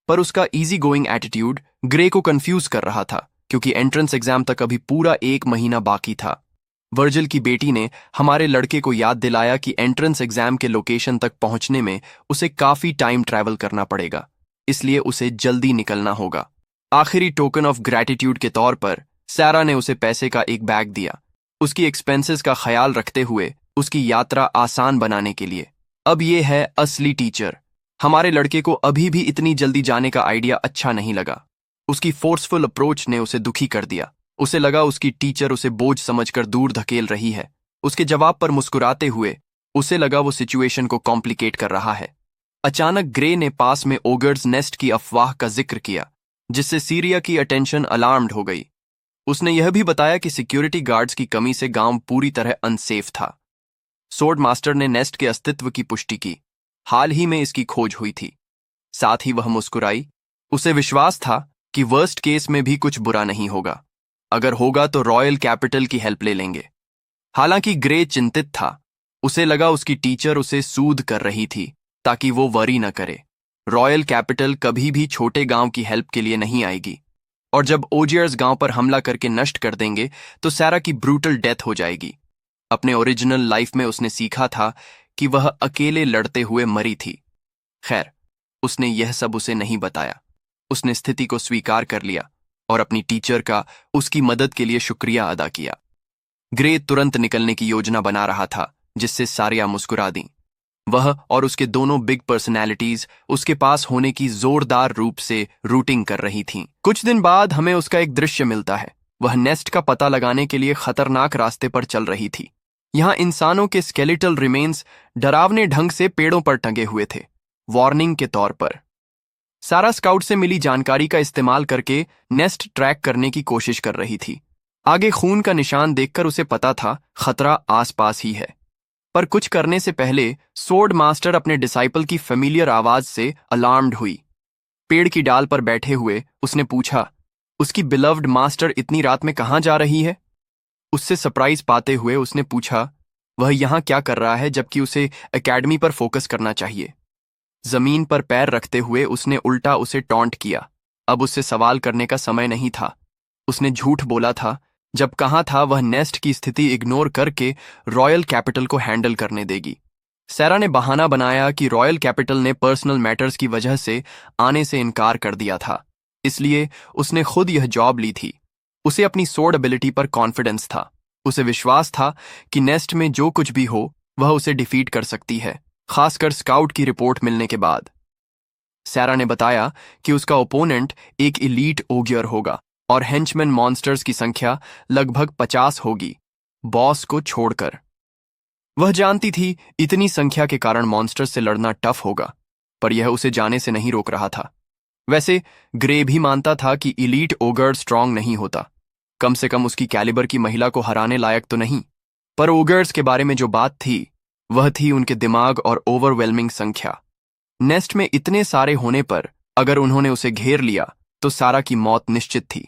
पर उसका इजी गोइंग एटीट्यूड ग्रे को कंफ्यूज कर रहा था, क्योंकि एंट्रेंस एग्जाम तक अभी पूरा 1 महीना बाकी था। वर्जिल की बेटी ने हमारे लड़के को याद दिलाया कि एंट्रेंस एग्जाम के लोकेशन तक पहुंचने में उसे काफी टाइम ट्रैवल करना पड़ेगा, इसलिए उसे जल्दी निकलना होगा। आखिरी टोकन ऑफ ग्रैटिट्यूड के तौर पर सारा ने उसे पैसे का एक बैग दिया, उसकी एक्सपेंसेस का ख्याल रखते हुए उसकी यात्रा आसान बनाने के लिए। अब ये है असली टीचर। हमारे लड़के को अभी भी इतनी जल्दी जाने का आइडिया अच्छा नहीं लगा। उसकी फोर्सफुल अप्रोच ने उसे दुखी कर दिया। उसे लगा उसकी टीचर उसे बोझ समझकर दूर धकेल रही है। उसके जवाब पर मुस्कुराते हुए उसे लगा वो सिचुएशन को कॉम्प्लिकेट कर रहा है। अचानक ग्रे ने पास में ओगर्स नेस्ट की अफवाह का जिक्र किया, जिससे सीरिया की अटेंशन अलार्म्ड हो गई। उसने यह भी बताया कि सिक्योरिटी गार्ड्स की कमी से गांव पूरी तरह अनसेफ था। सोर्ड मास्टर ने नेस्ट के अस्तित्व की पुष्टि की। हाल ही में इसकी खोज हुई थी। साथ ही वह मुस्कुराई। उसे विश्वास था कि वर्स्ट केस में भी कुछ बुरा नहीं होगा। अगर होगा तो रॉयल कैपिटल की हेल्प ले लेंगे। हालांकि ग्रे चिंतित था। उसे लगा उसकी टीचर उसे सूद कर रही थी ताकि वो वरी न करे। रॉयल कैपिटल कभी भी छोटे गांव की हेल्प के लिए नहीं आएगी, और जब ओजियर्स गांव पर हमला करके नष्ट कर देंगे तो सारा की ब्रूटल डेथ हो जाएगी। अपने ओरिजिनल लाइफ में उसने सीखा था कि वह अकेले लड़ते हुए मरी थी। खैर, उसने यह सब उसे नहीं बताया। उसने स्थिति को स्वीकार कर लिया और अपनी टीचर का उसकी मदद के लिए शुक्रिया अदा किया। ग्रे तुरंत निकलने की योजना बना रहा था, जिससे सारिया मुस्कुरा दी। वह और उसके दोनों बिग पर्सनैलिटीज उसके पास होने की जोरदार रूप से रूटिंग कर रही थीं। कुछ दिन बाद हमें उसका एक दृश्य मिलता है। वह नेस्ट का पता लगाने के लिए खतरनाक रास्ते पर चल रही थी। यहां इंसानों के स्केलेटल रिमेन्स डरावने ढंग से पेड़ों पर टंगे हुए थे, वार्निंग के तौर पर। सारा स्काउट से मिली जानकारी का इस्तेमाल करके नेस्ट ट्रैक करने की कोशिश कर रही थी। आगे खून का निशान देखकर उसे पता था खतरा आसपास ही है। पर कुछ करने से पहले सोर्ड मास्टर अपने डिसाइपल की फेमिलियर आवाज से अलार्म्ड हुई। पेड़ की डाल पर बैठे हुए उसने पूछा, उसकी बिलव्ड मास्टर इतनी रात में कहाँ जा रही है? उससे सरप्राइज पाते हुए उसने पूछा, वह यहां क्या कर रहा है जबकि उसे एकेडमी पर फोकस करना चाहिए। जमीन पर पैर रखते हुए उसने उल्टा उसे टॉन्ट किया। अब उससे सवाल करने का समय नहीं था। उसने झूठ बोला था। जब कहा था वह नेस्ट की स्थिति इग्नोर करके रॉयल कैपिटल को हैंडल करने देगी। सारा ने बहाना बनाया कि रॉयल कैपिटल ने पर्सनल मैटर्स की वजह से आने से इनकार कर दिया था, इसलिए उसने खुद यह जॉब ली थी। उसे अपनी सोर्ड एबिलिटी पर कॉन्फिडेंस था। उसे विश्वास था कि नेस्ट में जो कुछ भी हो वह उसे डिफीट कर सकती है, खासकर स्काउट की रिपोर्ट मिलने के बाद। सारा ने बताया कि उसका ओपोनेंट एक इलीट ओगियर होगा और हेंचमैन मॉन्स्टर्स की संख्या लगभग 50 होगी, बॉस को छोड़कर। वह जानती थी इतनी संख्या के कारण मॉन्स्टर्स से लड़ना टफ होगा, पर यह उसे जाने से नहीं रोक रहा था। वैसे ग्रे भी मानता था कि इलीट ओगर स्ट्रांग नहीं होता, कम से कम उसकी कैलिबर की महिला को हराने लायक तो नहीं। पर ओगर्स के बारे में जो बात थी वह थी उनके दिमाग और ओवरवेलमिंग संख्या। नेस्ट में इतने सारे होने पर अगर उन्होंने उसे घेर लिया तो सारा की मौत निश्चित थी।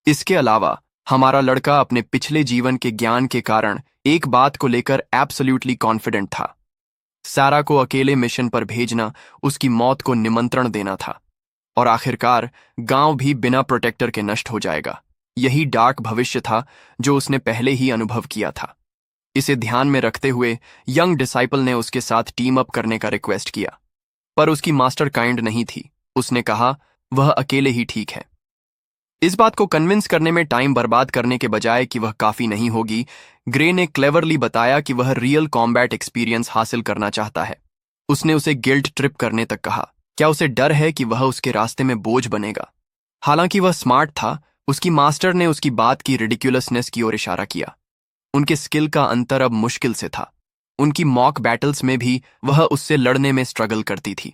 इसके अलावा हमारा लड़का अपने पिछले जीवन के ज्ञान के कारण एक बात को लेकर एब्सोल्यूटली कॉन्फिडेंट था। सारा को अकेले मिशन पर भेजना उसकी मौत को निमंत्रण देना था, और आखिरकार गांव भी बिना प्रोटेक्टर के नष्ट हो जाएगा। यही डार्क भविष्य था जो उसने पहले ही अनुभव किया था। इसे ध्यान में रखते हुए यंग डिसाइपल ने उसके साथ टीम अप करने का रिक्वेस्ट किया, पर उसकी मास्टर काइंड नहीं थी। उसने कहा वह अकेले ही ठीक है। इस बात को कन्विंस करने में टाइम बर्बाद करने के बजाय कि वह काफी नहीं होगी, ग्रे ने क्लेवरली बताया कि वह रियल कॉम्बैट एक्सपीरियंस हासिल करना चाहता है। उसने उसे गिल्ट ट्रिप करने तक कहा। क्या उसे डर है कि वह उसके रास्ते में बोझ बनेगा? हालांकि वह स्मार्ट था, उसकी मास्टर ने उसकी बात की रिडिकुलसनेस की ओर इशारा किया। उनके स्किल का अंतर अब मुश्किल से था। उनकी मॉक बैटल्स में भी वह उससे लड़ने में स्ट्रगल करती थी।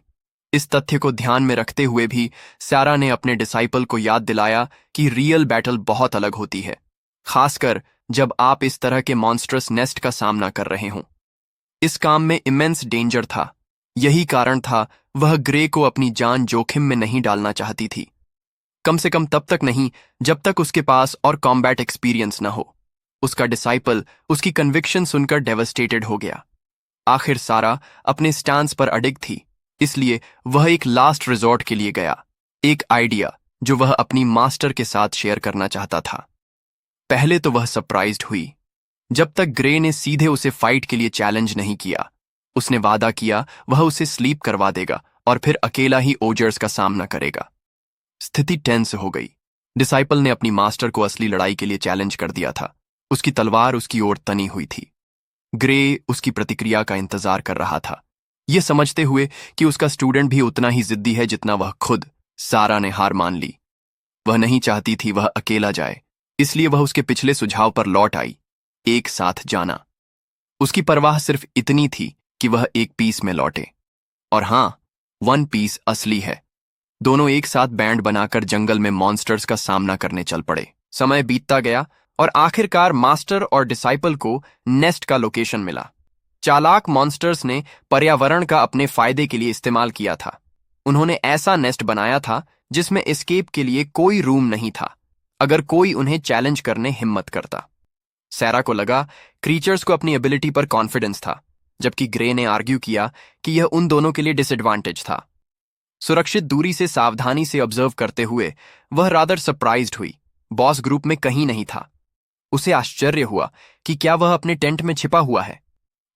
इस तथ्य को ध्यान में रखते हुए भी सारा ने अपने डिसाइपल को याद दिलाया कि रियल बैटल बहुत अलग होती है, खासकर जब आप इस तरह के मॉन्स्ट्रस नेस्ट का सामना कर रहे हों। इस काम में इमेंस डेंजर था। यही कारण था वह ग्रे को अपनी जान जोखिम में नहीं डालना चाहती थी, कम से कम तब तक नहीं जब तक उसके पास और कॉम्बैट एक्सपीरियंस न हो। उसका डिसाइपल उसकी कन्विक्शन सुनकर डेवस्टेटेड हो गया। आखिर सारा अपने स्टांस पर अडिग थी, इसलिए वह एक लास्ट रिजॉर्ट के लिए गया, एक आइडिया जो वह अपनी मास्टर के साथ शेयर करना चाहता था। पहले तो वह सरप्राइज्ड हुई जब तक ग्रे ने सीधे उसे फाइट के लिए चैलेंज नहीं किया। उसने वादा किया वह उसे स्लीप करवा देगा और फिर अकेला ही ओजर्स का सामना करेगा। स्थिति टेंस हो गई। डिसाइपल ने अपनी मास्टर को असली लड़ाई के लिए चैलेंज कर दिया था। उसकी तलवार उसकी ओर तनी हुई थी। ग्रे उसकी प्रतिक्रिया का इंतजार कर रहा था, यह समझते हुए कि उसका स्टूडेंट भी उतना ही जिद्दी है जितना वह खुद। सारा ने हार मान ली। वह नहीं चाहती थी वह अकेला जाए, इसलिए वह उसके पिछले सुझाव पर लौट आई, एक साथ जाना। उसकी परवाह सिर्फ इतनी थी कि वह एक पीस में लौटे। और हां, वन पीस असली है। दोनों एक साथ बैंड बनाकर जंगल में मॉन्स्टर्स का सामना करने चल पड़े। समय बीतता गया और आखिरकार मास्टर और डिसाइपल को नेस्ट का लोकेशन मिला। चालाक मॉन्स्टर्स ने पर्यावरण का अपने फायदे के लिए इस्तेमाल किया था। उन्होंने ऐसा नेस्ट बनाया था जिसमें एस्केप के लिए कोई रूम नहीं था, अगर कोई उन्हें चैलेंज करने हिम्मत करता। सैरा को लगा क्रीचर्स को अपनी एबिलिटी पर कॉन्फिडेंस था, जबकि ग्रे ने आर्ग्यू किया कि यह उन दोनों के लिए डिसएडवांटेज था। सुरक्षित दूरी से सावधानी से ऑब्जर्व करते हुए वह रादर सरप्राइज्ड हुई। बॉस ग्रुप में कहीं नहीं था। उसे आश्चर्य हुआ कि क्या वह अपने टेंट में छिपा हुआ है।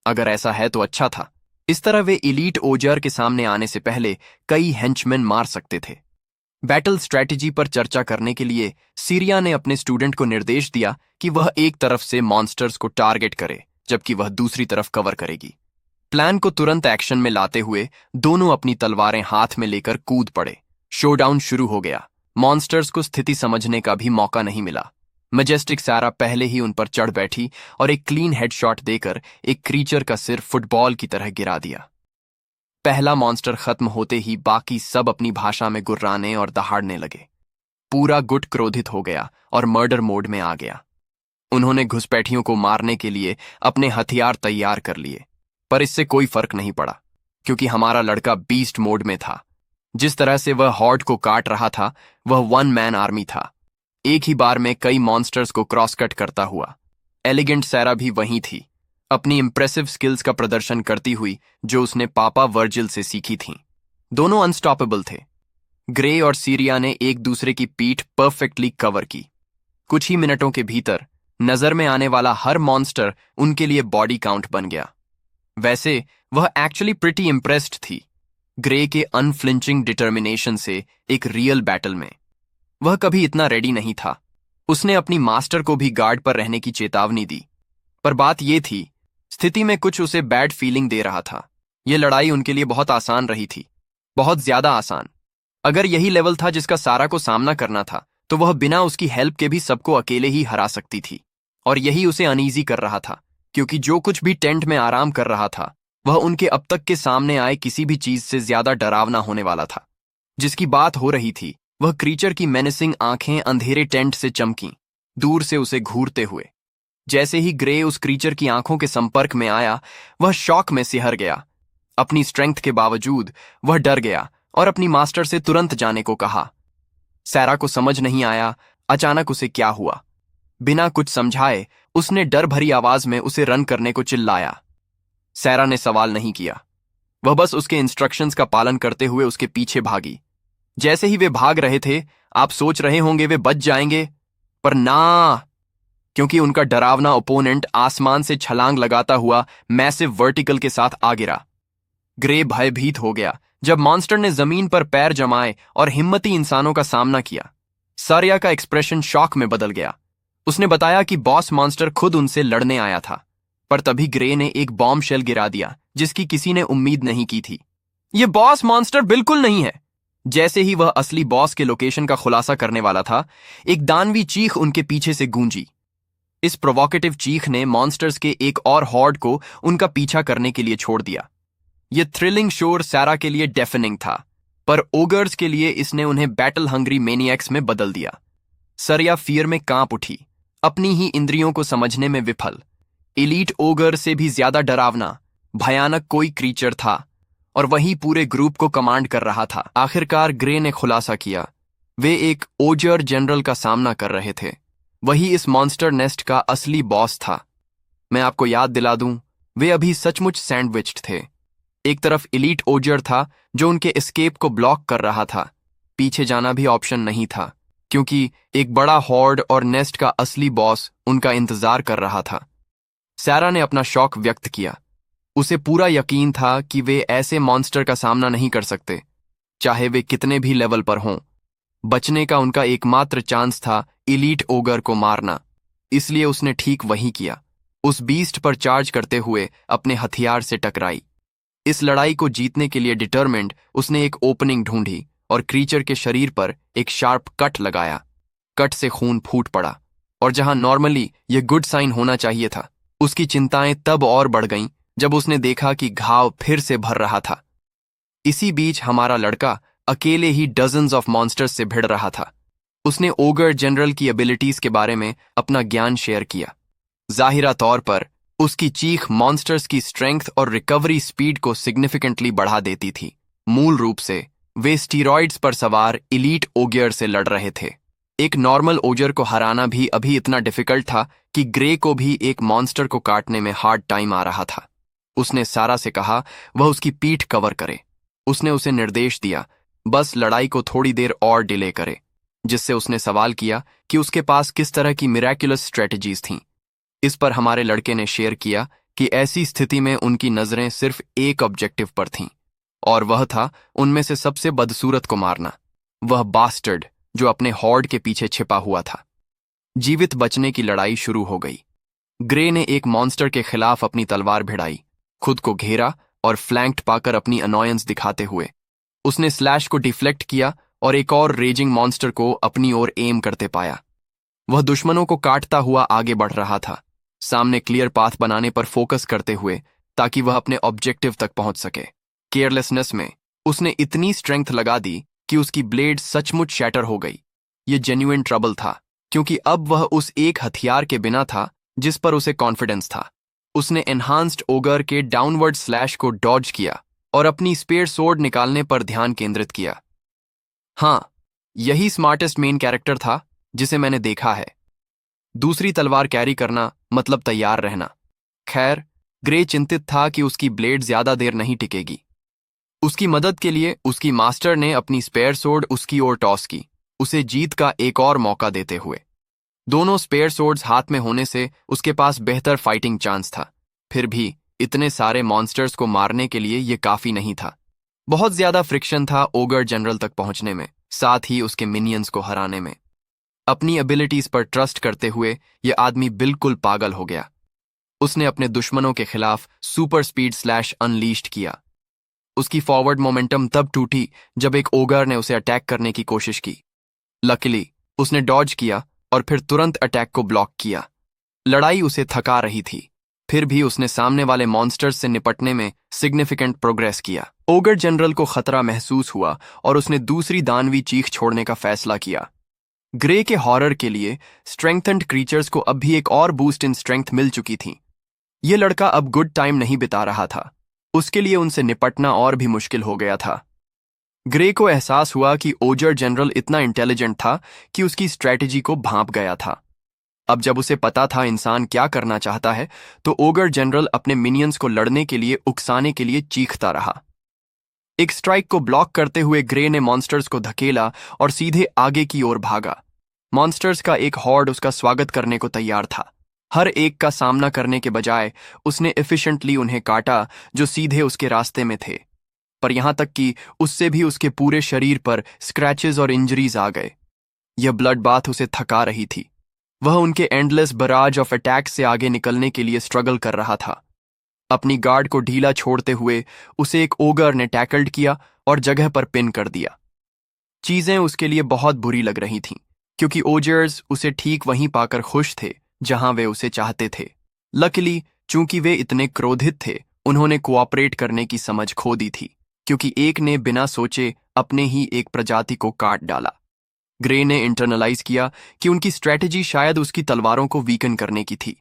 अगर ऐसा है तो अच्छा था। इस तरह वे इलीट ओजर के सामने आने से पहले कई हेंचमैन मार सकते थे। बैटल स्ट्रैटेजी पर चर्चा करने के लिए सीरिया ने अपने स्टूडेंट को निर्देश दिया कि वह एक तरफ से मॉन्स्टर्स को टारगेट करे, जबकि वह दूसरी तरफ कवर करेगी। प्लान को तुरंत एक्शन में लाते हुए दोनों अपनी तलवारें हाथ में लेकर कूद पड़े। शोडाउन शुरू हो गया। मॉन्स्टर्स को स्थिति समझने का भी मौका नहीं मिला। मैजेस्टिक सारा पहले ही उन पर चढ़ बैठी और एक क्लीन हेडशॉट देकर एक क्रीचर का सिर फुटबॉल की तरह गिरा दिया। पहला मॉन्स्टर खत्म होते ही बाकी सब अपनी भाषा में गुर्राने और दहाड़ने लगे। पूरा गुट क्रोधित हो गया और मर्डर मोड में आ गया। उन्होंने घुसपैठियों को मारने के लिए अपने हथियार तैयार कर लिए, पर इससे कोई फर्क नहीं पड़ा क्योंकि हमारा लड़का बीस्ट मोड में था। जिस तरह से वह हॉर्ड को काट रहा था वह वन मैन आर्मी था, एक ही बार में कई मॉन्स्टर्स को क्रॉस कट करता हुआ। एलिगेंट सैरा भी वहीं थी, अपनी इंप्रेसिव स्किल्स का प्रदर्शन करती हुई जो उसने पापा वर्जिल से सीखी थीं। दोनों अनस्टॉपेबल थे। ग्रे और सीरिया ने एक दूसरे की पीठ परफेक्टली कवर की। कुछ ही मिनटों के भीतर नजर में आने वाला हर मॉन्स्टर उनके लिए बॉडी काउंट बन गया। वैसे वह एक्चुअली प्रिटी इम्प्रेस्ड थी ग्रे के अनफ्लिंचिंग डिटर्मिनेशन से एक रियल बैटल में। वह कभी इतना रेडी नहीं था। उसने अपनी मास्टर को भी गार्ड पर रहने की चेतावनी दी, पर बात यह थी स्थिति में कुछ उसे बैड फीलिंग दे रहा था। यह लड़ाई उनके लिए बहुत आसान रही थी, बहुत ज्यादा आसान। अगर यही लेवल था जिसका सारा को सामना करना था तो वह बिना उसकी हेल्प के भी सबको अकेले ही हरा सकती थी। और यही उसे अनईजी कर रहा था, क्योंकि जो कुछ भी टेंट में आराम कर रहा था वह उनके अब तक के सामने आए किसी भी चीज से ज्यादा डरावना होने वाला था। जिसकी बात हो रही थी वह क्रीचर की मेनेसिंग आंखें अंधेरे टेंट से चमकीं, दूर से उसे घूरते हुए। जैसे ही ग्रे उस क्रीचर की आंखों के संपर्क में आया वह शॉक में सिहर गया। अपनी स्ट्रेंथ के बावजूद वह डर गया और अपनी मास्टर से तुरंत जाने को कहा। सैरा को समझ नहीं आया अचानक उसे क्या हुआ। बिना कुछ समझाए उसने डर भरी आवाज में उसे रन करने को चिल्लाया। सैरा ने सवाल नहीं किया, वह बस उसके इंस्ट्रक्शंस का पालन करते हुए उसके पीछे भागी। जैसे ही वे भाग रहे थे आप सोच रहे होंगे वे बच जाएंगे, पर ना, क्योंकि उनका डरावना ओपोनेंट आसमान से छलांग लगाता हुआ मैसिव वर्टिकल के साथ आ गिरा। ग्रे भयभीत हो गया जब मॉन्स्टर ने जमीन पर पैर जमाए और हिम्मती इंसानों का सामना किया। सारिया का एक्सप्रेशन शॉक में बदल गया। उसने बताया कि बॉस मॉन्स्टर खुद उनसे लड़ने आया था, पर तभी ग्रे ने एक बॉम्ब शेल गिरा दिया जिसकी किसी ने उम्मीद नहीं की थी। यह बॉस मॉन्स्टर बिल्कुल नहीं है। जैसे ही वह असली बॉस के लोकेशन का खुलासा करने वाला था एक दानवी चीख उनके पीछे से गूंजी। इस प्रोवोकेटिव चीख ने मॉन्स्टर्स के एक और हॉर्ड को उनका पीछा करने के लिए छोड़ दिया। यह थ्रिलिंग शोर सैरा के लिए डेफनिंग था, पर ओगर्स के लिए इसने उन्हें बैटल हंग्री मेनियक्स में बदल दिया। सरिया फियर में कांप उठी, अपनी ही इंद्रियों को समझने में विफल। एलीट ओगर से भी ज्यादा डरावना भयानक कोई क्रीचर था और वही पूरे ग्रुप को कमांड कर रहा था। आखिरकार ग्रे ने खुलासा किया, वे एक ओजर जनरल का सामना कर रहे थे। वही इस मॉन्स्टर नेस्ट का असली बॉस था। मैं आपको याद दिला दूं, वे अभी सचमुच सैंडविच्ड थे। एक तरफ इलीट ओजर था जो उनके एस्केप को ब्लॉक कर रहा था। पीछे जाना भी ऑप्शन नहीं था, क्योंकि एक बड़ा हॉर्ड और नेस्ट का असली बॉस उनका इंतजार कर रहा था। सैरा ने अपना शौक व्यक्त किया। उसे पूरा यकीन था कि वे ऐसे मॉन्स्टर का सामना नहीं कर सकते, चाहे वे कितने भी लेवल पर हों। बचने का उनका एकमात्र चांस था इलीट ओगर को मारना, इसलिए उसने ठीक वही किया। उस बीस्ट पर चार्ज करते हुए अपने हथियार से टकराई। इस लड़ाई को जीतने के लिए डिटरमिन्ड उसने एक ओपनिंग ढूंढी और क्रीचर के शरीर पर एक शार्प कट लगाया। कट से खून फूट पड़ा, और जहां नॉर्मली यह गुड साइन होना चाहिए था, उसकी चिंताएं तब और बढ़ गईं जब उसने देखा कि घाव फिर से भर रहा था। इसी बीच हमारा लड़का अकेले ही डजन्स ऑफ मॉन्स्टर्स से भिड़ रहा था। उसने ओगर जनरल की एबिलिटीज के बारे में अपना ज्ञान शेयर किया। जाहिरा तौर पर उसकी चीख मॉन्स्टर्स की स्ट्रेंथ और रिकवरी स्पीड को सिग्निफिकेंटली बढ़ा देती थी। मूल रूप से वे स्टीरॉइड्स पर सवार इलीट ओगियर से लड़ रहे थे। एक नॉर्मल ओजर को हराना भी अभी इतना डिफिकल्ट था कि ग्रे को भी एक मॉन्स्टर को काटने में हार्ड टाइम आ रहा था। उसने सारा से कहा वह उसकी पीठ कवर करे। उसने उसे निर्देश दिया बस लड़ाई को थोड़ी देर और डिले करे, जिससे उसने सवाल किया कि उसके पास किस तरह की मिरेक्युलस स्ट्रेटजीज थीं। इस पर हमारे लड़के ने शेयर किया कि ऐसी स्थिति में उनकी नजरें सिर्फ एक ऑब्जेक्टिव पर थीं, और वह था उनमें से सबसे बदसूरत को मारना, वह बास्टर्ड जो अपने हॉर्ड के पीछे छिपा हुआ था। जीवित बचने की लड़ाई शुरू हो गई। ग्रे ने एक मॉन्स्टर के खिलाफ अपनी तलवार भिड़ाई, खुद को घेरा और फ्लैंक्ड पाकर अपनी अनॉयंस दिखाते हुए उसने स्लैश को डिफ्लेक्ट किया और एक और रेजिंग मॉन्स्टर को अपनी ओर एम करते पाया। वह दुश्मनों को काटता हुआ आगे बढ़ रहा था, सामने क्लियर पाथ बनाने पर फोकस करते हुए, ताकि वह अपने ऑब्जेक्टिव तक पहुंच सके। केयरलेसनेस में उसने इतनी स्ट्रेंथ लगा दी कि उसकी ब्लेड सचमुच शैटर हो गई। यह जेन्युइन ट्रबल था, क्योंकि अब वह उस एक हथियार के बिना था जिस पर उसे कॉन्फिडेंस था। उसने एनहांस्ड ओगर के डाउनवर्ड स्लैश को डॉज किया और अपनी स्पेयर सोर्ड निकालने पर ध्यान केंद्रित किया। हाँ, यही स्मार्टेस्ट मेन कैरेक्टर था जिसे मैंने देखा है। दूसरी तलवार कैरी करना मतलब तैयार रहना। खैर, ग्रे चिंतित था कि उसकी ब्लेड ज्यादा देर नहीं टिकेगी। उसकी मदद के लिए उसकी मास्टर ने अपनी स्पेयर सोर्ड उसकी ओर टॉस की, उसे जीत का एक और मौका देते हुए। दोनों स्पेयर सोर्ड्स हाथ में होने से उसके पास बेहतर फाइटिंग चांस था। फिर भी इतने सारे मॉन्स्टर्स को मारने के लिए यह काफी नहीं था। बहुत ज्यादा फ्रिक्शन था ओगर जनरल तक पहुंचने में, साथ ही उसके मिनियंस को हराने में। अपनी एबिलिटीज पर ट्रस्ट करते हुए यह आदमी बिल्कुल पागल हो गया। उसने अपने दुश्मनों के खिलाफ सुपर स्पीड स्लैश अनलीश्ड किया। उसकी फॉरवर्ड मोमेंटम तब टूटी जब एक ओगर ने उसे अटैक करने की कोशिश की। लकीली उसने डॉज किया और फिर तुरंत अटैक को ब्लॉक किया। लड़ाई उसे थका रही थी, फिर भी उसने सामने वाले मॉन्स्टर्स से निपटने में सिग्निफिकेंट प्रोग्रेस किया। ओगर जनरल को खतरा महसूस हुआ और उसने दूसरी दानवी चीख छोड़ने का फैसला किया। ग्रे के हॉरर के लिए स्ट्रेंथन्ड क्रीचर्स को अब भी एक और बूस्ट इन स्ट्रेंथ मिल चुकी थी। यह लड़का अब गुड टाइम नहीं बिता रहा था, उसके लिए उनसे निपटना और भी मुश्किल हो गया था। ग्रे को एहसास हुआ कि ओजर जनरल इतना इंटेलिजेंट था कि उसकी स्ट्रैटेजी को भांप गया था। अब जब उसे पता था इंसान क्या करना चाहता है, तो ओगर जनरल अपने मिनियंस को लड़ने के लिए उकसाने के लिए चीखता रहा। एक स्ट्राइक को ब्लॉक करते हुए ग्रे ने मॉन्स्टर्स को धकेला और सीधे आगे की ओर भागा। मॉन्स्टर्स का एक हॉर्ड उसका स्वागत करने को तैयार था। हर एक का सामना करने के बजाय उसने एफिशिएंटली उन्हें काटा जो सीधे उसके रास्ते में थे, पर यहां तक कि उससे भी उसके पूरे शरीर पर स्क्रैचेस और इंजरीज आ गए। यह ब्लड बाथ उसे थका रही थी। वह उनके एंडलेस बराज ऑफ अटैक से आगे निकलने के लिए स्ट्रगल कर रहा था। अपनी गार्ड को ढीला छोड़ते हुए उसे एक ओगर ने टैकल्ड किया और जगह पर पिन कर दिया। चीजें उसके लिए बहुत बुरी लग रही थीं, क्योंकि ओजर्स उसे ठीक वहीं पाकर खुश थे जहां वे उसे चाहते थे। लकीली चूंकि वे इतने क्रोधित थे, उन्होंने कोऑपरेट करने की समझ खो दी थी, क्योंकि एक ने बिना सोचे अपने ही एक प्रजाति को काट डाला। ग्रे ने इंटरनलाइज किया कि उनकी स्ट्रेटजी शायद उसकी तलवारों को वीकन करने की थी।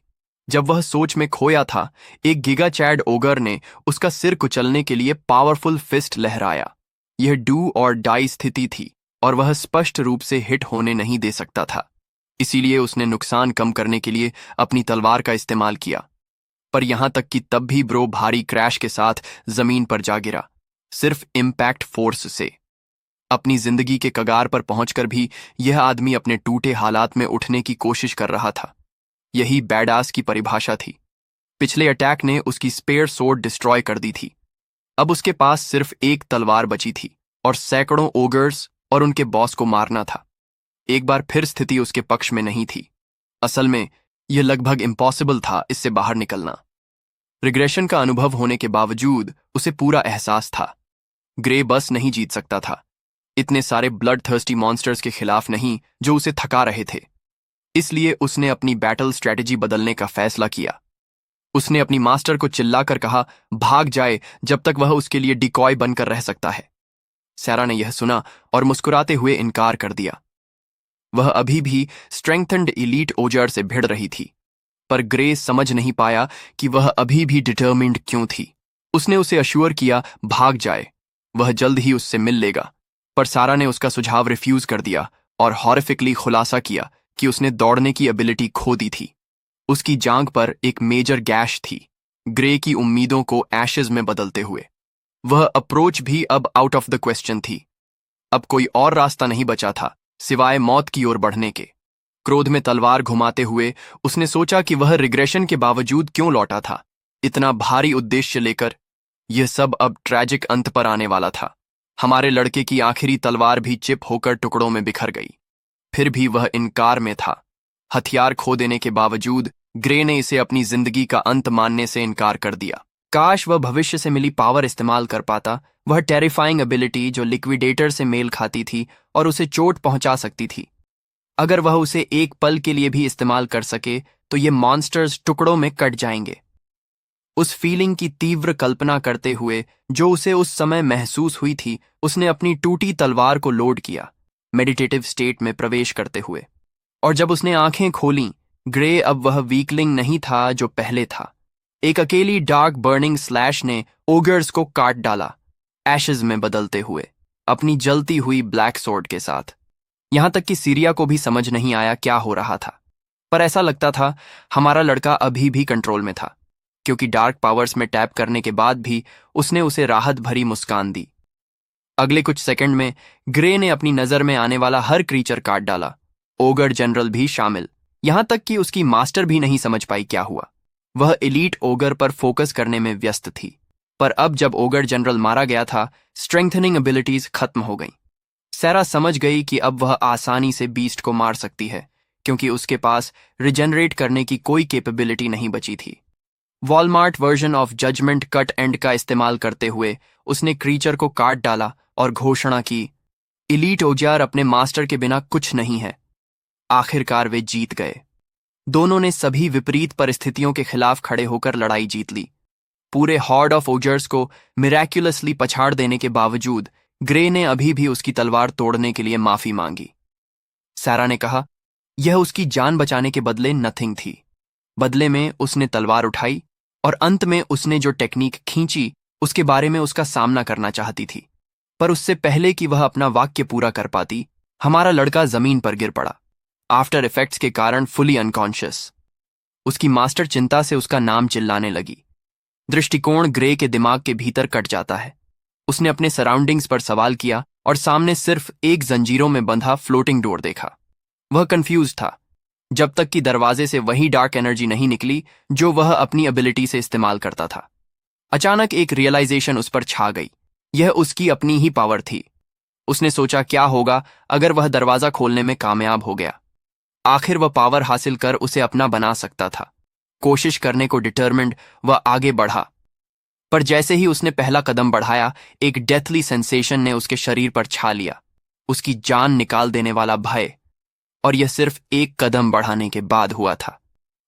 जब वह सोच में खोया था, एक गिगा चैड ओगर ने उसका सिर कुचलने के लिए पावरफुल फिस्ट लहराया। यह डू और डाई स्थिति थी और वह स्पष्ट रूप से हिट होने नहीं दे सकता था। इसीलिए उसने नुकसान कम करने के लिए अपनी तलवार का इस्तेमाल किया। पर यहां तक कि तब भी ब्रो भारी क्रैश के साथ जमीन पर जा गिरा, सिर्फ इम्पैक्ट फोर्स से। अपनी जिंदगी के कगार पर पहुंचकर भी यह आदमी अपने टूटे हालात में उठने की कोशिश कर रहा था। यही बैडास की परिभाषा थी। पिछले अटैक ने उसकी स्पेयर सोर्ड डिस्ट्रॉय कर दी थी। अब उसके पास सिर्फ एक तलवार बची थी और सैकड़ों ओगर्स और उनके बॉस को मारना था। एक बार फिर स्थिति उसके पक्ष में नहीं थी। असल में यह लगभग इम्पॉसिबल था इससे बाहर निकलना। रिग्रेशन का अनुभव होने के बावजूद उसे पूरा एहसास था, ग्रे बस नहीं जीत सकता था, इतने सारे ब्लड थर्स्टी मॉन्स्टर्स के खिलाफ नहीं जो उसे थका रहे थे। इसलिए उसने अपनी बैटल स्ट्रेटेजी बदलने का फैसला किया। उसने अपनी मास्टर को चिल्लाकर कहा भाग जाए जब तक वह उसके लिए डिकॉय बनकर रह सकता है। सैरा ने यह सुना और मुस्कुराते हुए इनकार कर दिया। वह अभी भी स्ट्रेंथन्ड इलीट ओजर से भिड़ रही थी, पर ग्रे समझ नहीं पाया कि वह अभी भी डिटर्मिन्ड क्यों थी। उसने उसे अश्योर किया भाग जाए, वह जल्द ही उससे मिल लेगा। पर सारा ने उसका सुझाव रिफ्यूज कर दिया और हॉरिफिकली खुलासा किया कि उसने दौड़ने की एबिलिटी खो दी थी। उसकी जांघ पर एक मेजर गैश थी, ग्रे की उम्मीदों को एशेज में बदलते हुए। वह अप्रोच भी अब आउट ऑफ द क्वेश्चन थी। अब कोई और रास्ता नहीं बचा था सिवाय मौत की ओर बढ़ने के। क्रोध में तलवार घुमाते हुए उसने सोचा कि वह रिग्रेशन के बावजूद क्यों लौटा था, इतना भारी उद्देश्य लेकर। यह सब अब ट्रैजिक अंत पर आने वाला था। हमारे लड़के की आखिरी तलवार भी चिप होकर टुकड़ों में बिखर गई। फिर भी वह इनकार में था। हथियार खो देने के बावजूद ग्रे ने इसे अपनी जिंदगी का अंत मानने से इनकार कर दिया। काश वह भविष्य से मिली पावर इस्तेमाल कर पाता, वह टेरिफाइंग एबिलिटी जो लिक्विडेटर से मेल खाती थी और उसे चोट पहुंचा सकती थी। अगर वह उसे एक पल के लिए भी इस्तेमाल कर सके तो ये मॉन्स्टर्स टुकड़ों में कट जाएंगे। उस फीलिंग की तीव्र कल्पना करते हुए जो उसे उस समय महसूस हुई थी, उसने अपनी टूटी तलवार को लोड किया, मेडिटेटिव स्टेट में प्रवेश करते हुए। और जब उसने आंखें खोलीं, ग्रे अब वह वीकलिंग नहीं था जो पहले था। एक अकेली डार्क बर्निंग स्लैश ने ओगर्स को काट डाला, एशेज में बदलते हुए, अपनी जलती हुई ब्लैक सोर्ड के साथ। यहां तक कि सीरिया को भी समझ नहीं आया क्या हो रहा था, पर ऐसा लगता था हमारा लड़का अभी भी कंट्रोल में था, क्योंकि डार्क पावर्स में टैप करने के बाद भी उसने उसे राहत भरी मुस्कान दी। अगले कुछ सेकंड में ग्रे ने अपनी नजर में आने वाला हर क्रीचर काट डाला, ओगर जनरल भी शामिल। यहां तक कि उसकी मास्टर भी नहीं समझ पाई क्या हुआ। वह एलीट ओगर पर फोकस करने में व्यस्त थी। पर अब जब ओगर जनरल मारा गया था, स्ट्रेंथनिंग एबिलिटीज खत्म हो गईं। सैरा समझ गई कि अब वह आसानी से बीस्ट को मार सकती है, क्योंकि उसके पास रिजेनरेट करने की कोई कैपेबिलिटी नहीं बची थी। Walmart version of judgement cut and का इस्तेमाल करते हुए उसने क्रीचर को काट डाला और घोषणा की, एलीट ओजार अपने मास्टर के बिना कुछ नहीं है। आखिरकार वे जीत गए। दोनों ने सभी विपरीत परिस्थितियों के खिलाफ खड़े होकर लड़ाई जीत ली। पूरे हॉर्ड ऑफ ओजर्स को मिराक्युलसली पछाड़ देने के बावजूद ग्रे ने अभी भी उसकी तलवार तोड़ने के लिए माफी मांगी। सैरा ने कहा यह उसकी जान बचाने के बदले नथिंग थी। बदले में उसने तलवार उठाई और अंत में उसने जो टेक्निक खींची उसके बारे में उसका सामना करना चाहती थी। पर उससे पहले कि वह अपना वाक्य पूरा कर पाती, हमारा लड़का जमीन पर गिर पड़ा, आफ्टर इफेक्ट्स के कारण फुली अनकॉन्शियस। उसकी मास्टर चिंता से उसका नाम चिल्लाने लगी। दृष्टिकोण ग्रे के दिमाग के भीतर कट जाता है। उसने अपने सराउंडिंग्स पर सवाल किया और सामने सिर्फ एक जंजीरों में बंधा फ्लोटिंग डोर देखा। वह कंफ्यूज था, जब तक कि दरवाजे से वही डार्क एनर्जी नहीं निकली जो वह अपनी एबिलिटी से इस्तेमाल करता था। अचानक एक रियलाइजेशन उस पर छा गई, यह उसकी अपनी ही पावर थी। उसने सोचा क्या होगा अगर वह दरवाजा खोलने में कामयाब हो गया। आखिर वह पावर हासिल कर उसे अपना बना सकता था। कोशिश करने को डिटरमिन्ड वह आगे बढ़ा, पर जैसे ही उसने पहला कदम बढ़ाया, एक डेथली सेंसेशन ने उसके शरीर पर छा लिया, उसकी जान निकाल देने वाला भय। और यह सिर्फ एक कदम बढ़ाने के बाद हुआ था।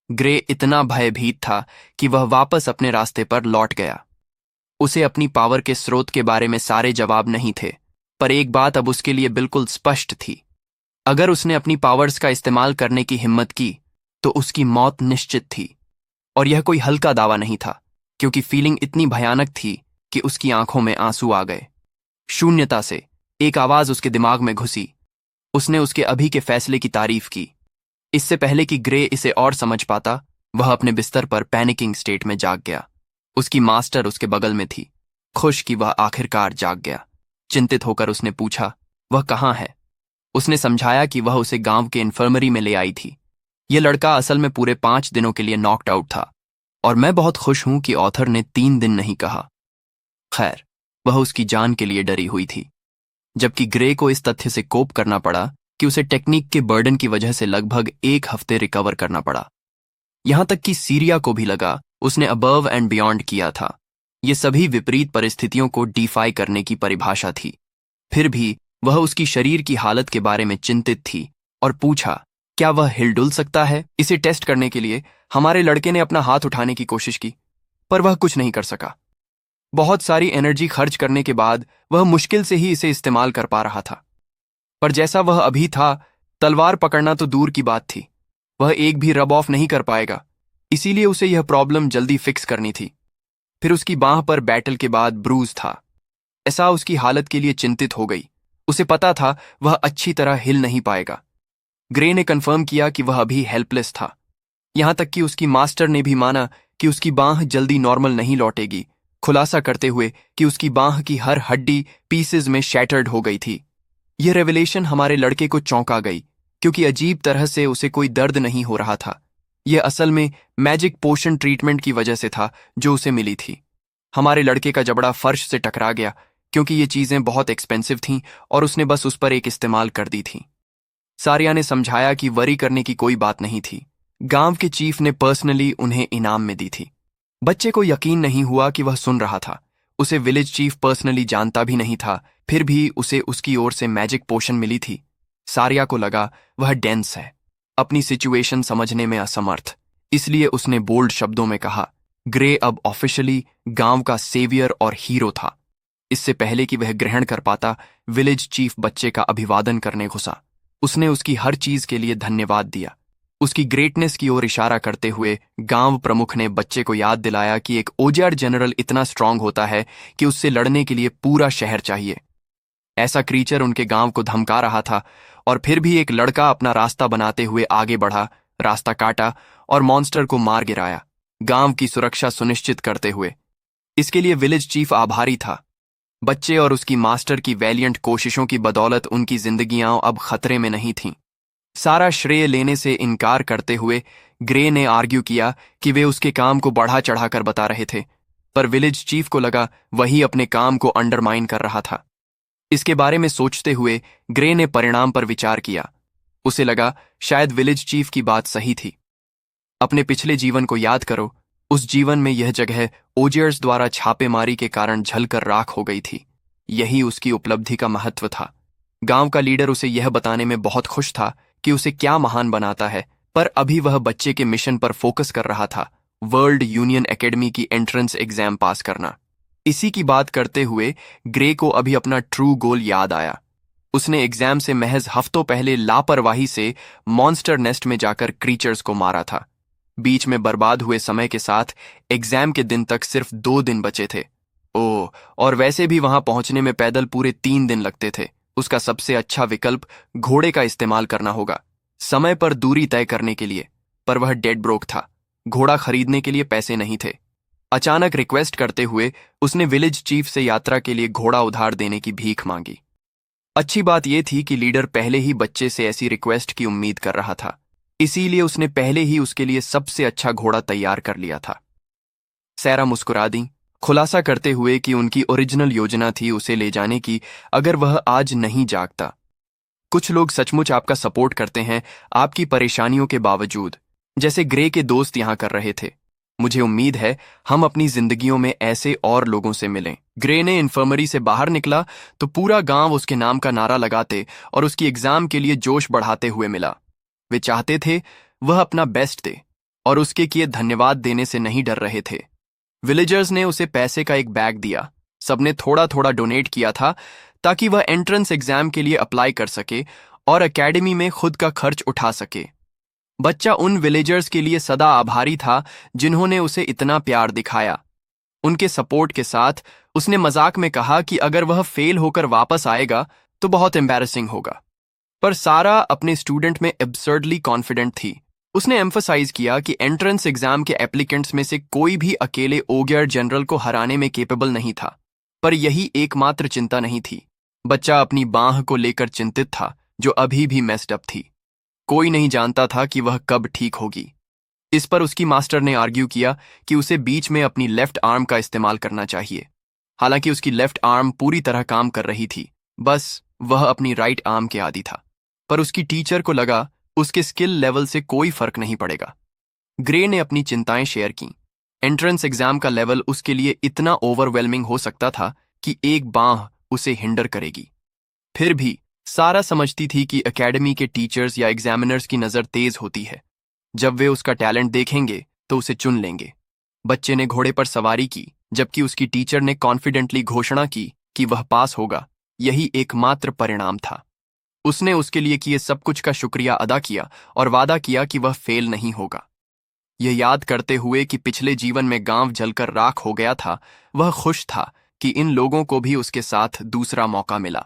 ग्रे इतना भयभीत था कि वह वापस अपने रास्ते पर लौट गया। उसे अपनी पावर के स्रोत के बारे में सारे जवाब नहीं थे, पर एक बात अब उसके लिए बिल्कुल स्पष्ट थी। अगर उसने अपनी पावर्स का इस्तेमाल करने की हिम्मत की तो उसकी मौत निश्चित थी। और यह कोई हल्का दावा नहीं था, क्योंकि फीलिंग इतनी भयानक थी कि उसकी आंखों में आंसू आ गए। शून्यता से एक आवाज उसके दिमाग में घुसी। उसने उसके अभी के फैसले की तारीफ की। इससे पहले कि ग्रे इसे और समझ पाता, वह अपने बिस्तर पर पैनिकिंग स्टेट में जाग गया। उसकी मास्टर उसके बगल में थी, खुश कि वह आखिरकार जाग गया। चिंतित होकर उसने पूछा, वह कहाँ है? उसने समझाया कि वह उसे गांव के इन्फर्मरी में ले आई थी। यह लड़का असल में पूरे 5 दिनों के लिए नॉकड आउट था, और मैं बहुत खुश हूं कि ऑथर ने 3 दिन नहीं कहा। खैर, वह उसकी जान के लिए डरी हुई थी, जबकि ग्रे को इस तथ्य से कोप करना पड़ा कि उसे टेक्निक के बर्डन की वजह से लगभग 1 हफ्ते रिकवर करना पड़ा। यहां तक कि सीरिया को भी लगा उसने अबव एंड बियॉन्ड किया था। ये सभी विपरीत परिस्थितियों को डिफाई करने की परिभाषा थी। फिर भी वह उसकी शरीर की हालत के बारे में चिंतित थी और पूछा, क्या वह हिलडुल सकता है? इसे टेस्ट करने के लिए हमारे लड़के ने अपना हाथ उठाने की कोशिश की, पर वह कुछ नहीं कर सका। बहुत सारी एनर्जी खर्च करने के बाद वह मुश्किल से ही इसे इस्तेमाल कर पा रहा था। पर जैसा वह अभी था, तलवार पकड़ना तो दूर की बात थी, वह एक भी रब ऑफ नहीं कर पाएगा। इसीलिए उसे यह प्रॉब्लम जल्दी फिक्स करनी थी। फिर उसकी बांह पर बैटल के बाद ब्रूज था। ऐसा उसकी हालत के लिए चिंतित हो गई। उसे पता था वह अच्छी तरह हिल नहीं पाएगा। ग्रे ने कंफर्म किया कि वह अभी हेल्पलेस था। यहां तक कि उसकी मास्टर ने भी माना कि उसकी बांह जल्दी नॉर्मल नहीं लौटेगी, खुलासा करते हुए कि उसकी बांह की हर हड्डी पीसेज में शैटर्ड हो गई थी। यह रेवलेशन हमारे लड़के को चौंका गई, क्योंकि अजीब तरह से उसे कोई दर्द नहीं हो रहा था। यह असल में मैजिक पोशन ट्रीटमेंट की वजह से था जो उसे मिली थी। हमारे लड़के का जबड़ा फर्श से टकरा गया, क्योंकि ये चीजें बहुत एक्सपेंसिव थीं और उसने बस उस पर एक इस्तेमाल कर दी थी। सारिया ने समझाया कि वरी करने की कोई बात नहीं थी। गांव के चीफ ने पर्सनली उन्हें इनाम में दी थी। बच्चे को यकीन नहीं हुआ कि वह सुन रहा था। उसे विलेज चीफ पर्सनली जानता भी नहीं था, फिर भी उसे उसकी ओर से मैजिक पोशन मिली थी। सारिया को लगा वह डेंस है, अपनी सिचुएशन समझने में असमर्थ। इसलिए उसने बोल्ड शब्दों में कहा, ग्रे अब ऑफिशियली गांव का सेवियर और हीरो था। इससे पहले कि वह ग्रहण कर पाता, विलेज चीफ बच्चे का अभिवादन करने घुसा। उसने उसकी हर चीज के लिए धन्यवाद दिया। उसकी ग्रेटनेस की ओर इशारा करते हुए गांव प्रमुख ने बच्चे को याद दिलाया कि एक ओजर जनरल इतना स्ट्रांग होता है कि उससे लड़ने के लिए पूरा शहर चाहिए। ऐसा क्रीचर उनके गांव को धमका रहा था, और फिर भी एक लड़का अपना रास्ता बनाते हुए आगे बढ़ा, रास्ता काटा और मॉन्स्टर को मार गिराया, गांव की सुरक्षा सुनिश्चित करते हुए। इसके लिए विलेज चीफ आभारी था। बच्चे और उसकी मास्टर की वैलियंट कोशिशों की बदौलत उनकी जिंदगियां अब खतरे में नहीं थीं। सारा श्रेय लेने से इनकार करते हुए ग्रे ने आर्ग्यू किया कि वे उसके काम को बढ़ा चढ़ाकर बता रहे थे, पर विलेज चीफ को लगा वही अपने काम को अंडरमाइन कर रहा था। इसके बारे में सोचते हुए ग्रे ने परिणाम पर विचार किया। उसे लगा शायद विलेज चीफ की बात सही थी। अपने पिछले जीवन को याद करो। उस जीवन में यह जगह ओजियर्स द्वारा छापेमारी के कारण जलकर राख हो गई थी। यही उसकी उपलब्धि का महत्व था। गांव का लीडर उसे यह बताने में बहुत खुश था कि उसे क्या महान बनाता है, पर अभी वह बच्चे के मिशन पर फोकस कर रहा था, वर्ल्ड यूनियन एकेडमी की एंट्रेंस एग्जाम पास करना। इसी की बात करते हुए ग्रे को अभी अपना ट्रू गोल याद आया। उसने एग्जाम से महज हफ्तों पहले लापरवाही से मॉन्स्टर नेस्ट में जाकर क्रीचर्स को मारा था। बीच में बर्बाद हुए समय के साथ एग्जाम के दिन तक सिर्फ 2 दिन बचे थे। ओह, और वैसे भी वहां पहुंचने में पैदल पूरे 3 दिन लगते थे। उसका सबसे अच्छा विकल्प घोड़े का इस्तेमाल करना होगा, समय पर दूरी तय करने के लिए। पर वह डेड ब्रोक था, घोड़ा खरीदने के लिए पैसे नहीं थे। अचानक रिक्वेस्ट करते हुए उसने विलेज चीफ से यात्रा के लिए घोड़ा उधार देने की भीख मांगी। अच्छी बात यह थी कि लीडर पहले ही बच्चे से ऐसी रिक्वेस्ट की उम्मीद कर रहा था, इसीलिए उसने पहले ही उसके लिए सबसे अच्छा घोड़ा तैयार कर लिया था। सैरा मुस्कुरा दी, खुलासा करते हुए कि उनकी ओरिजिनल योजना थी उसे ले जाने की, अगर वह आज नहीं जागता। कुछ लोग सचमुच आपका सपोर्ट करते हैं आपकी परेशानियों के बावजूद, जैसे ग्रे के दोस्त यहां कर रहे थे। मुझे उम्मीद है हम अपनी जिंदगियों में ऐसे और लोगों से मिलें। ग्रे ने इन्फर्मरी से बाहर निकला तो पूरा गांव उसके नाम का नारा लगाते और उसकी एग्जाम के लिए जोश बढ़ाते हुए मिला। वे चाहते थे वह अपना बेस्ट दे और उसके किए धन्यवाद देने से नहीं डर रहे थे। विलेजर्स ने उसे पैसे का एक बैग दिया। सबने थोड़ा थोड़ा डोनेट किया था ताकि वह एंट्रेंस एग्जाम के लिए अप्लाई कर सके और एकेडमी में खुद का खर्च उठा सके। बच्चा उन विलेजर्स के लिए सदा आभारी था जिन्होंने उसे इतना प्यार दिखाया। उनके सपोर्ट के साथ उसने मजाक में कहा कि अगर वह फेल होकर वापस आएगा तो बहुत एम्बैरेसिंग होगा। पर सारा अपने स्टूडेंट में एब्सर्डली कॉन्फिडेंट थी। उसने एम्फसाइज किया कि एंट्रेंस एग्जाम के एप्लीकेंट्स में से कोई भी अकेले ओगियर जनरल को हराने में केपेबल नहीं था। पर यही एकमात्र चिंता नहीं थी। बच्चा अपनी बांह को लेकर चिंतित था, जो अभी भी मेस्ड अप थी। कोई नहीं जानता था कि वह कब ठीक होगी। इस पर उसकी मास्टर ने आर्ग्यू किया कि उसे बीच में अपनी लेफ्ट आर्म का इस्तेमाल करना चाहिए। हालांकि उसकी लेफ्ट आर्म पूरी तरह काम कर रही थी, बस वह अपनी राइट आर्म के आदी था। पर उसकी टीचर को लगा उसके स्किल लेवल से कोई फर्क नहीं पड़ेगा। ग्रे ने अपनी चिंताएं शेयर की। एंट्रेंस एग्जाम का लेवल उसके लिए इतना ओवरवेलमिंग हो सकता था कि एक बांह उसे हिंडर करेगी। फिर भी सारा समझती थी कि एकेडमी के टीचर्स या एग्जामिनर्स की नज़र तेज होती है। जब वे उसका टैलेंट देखेंगे तो उसे चुन लेंगे। बच्चे ने घोड़े पर सवारी की, जबकि उसकी टीचर ने कॉन्फिडेंटली घोषणा की कि वह पास होगा। यही एकमात्र परिणाम था। उसने उसके लिए किए सब कुछ का शुक्रिया अदा किया और वादा किया कि वह फेल नहीं होगा। यह याद करते हुए कि पिछले जीवन में गांव जलकर राख हो गया था, वह खुश था कि इन लोगों को भी उसके साथ दूसरा मौका मिला।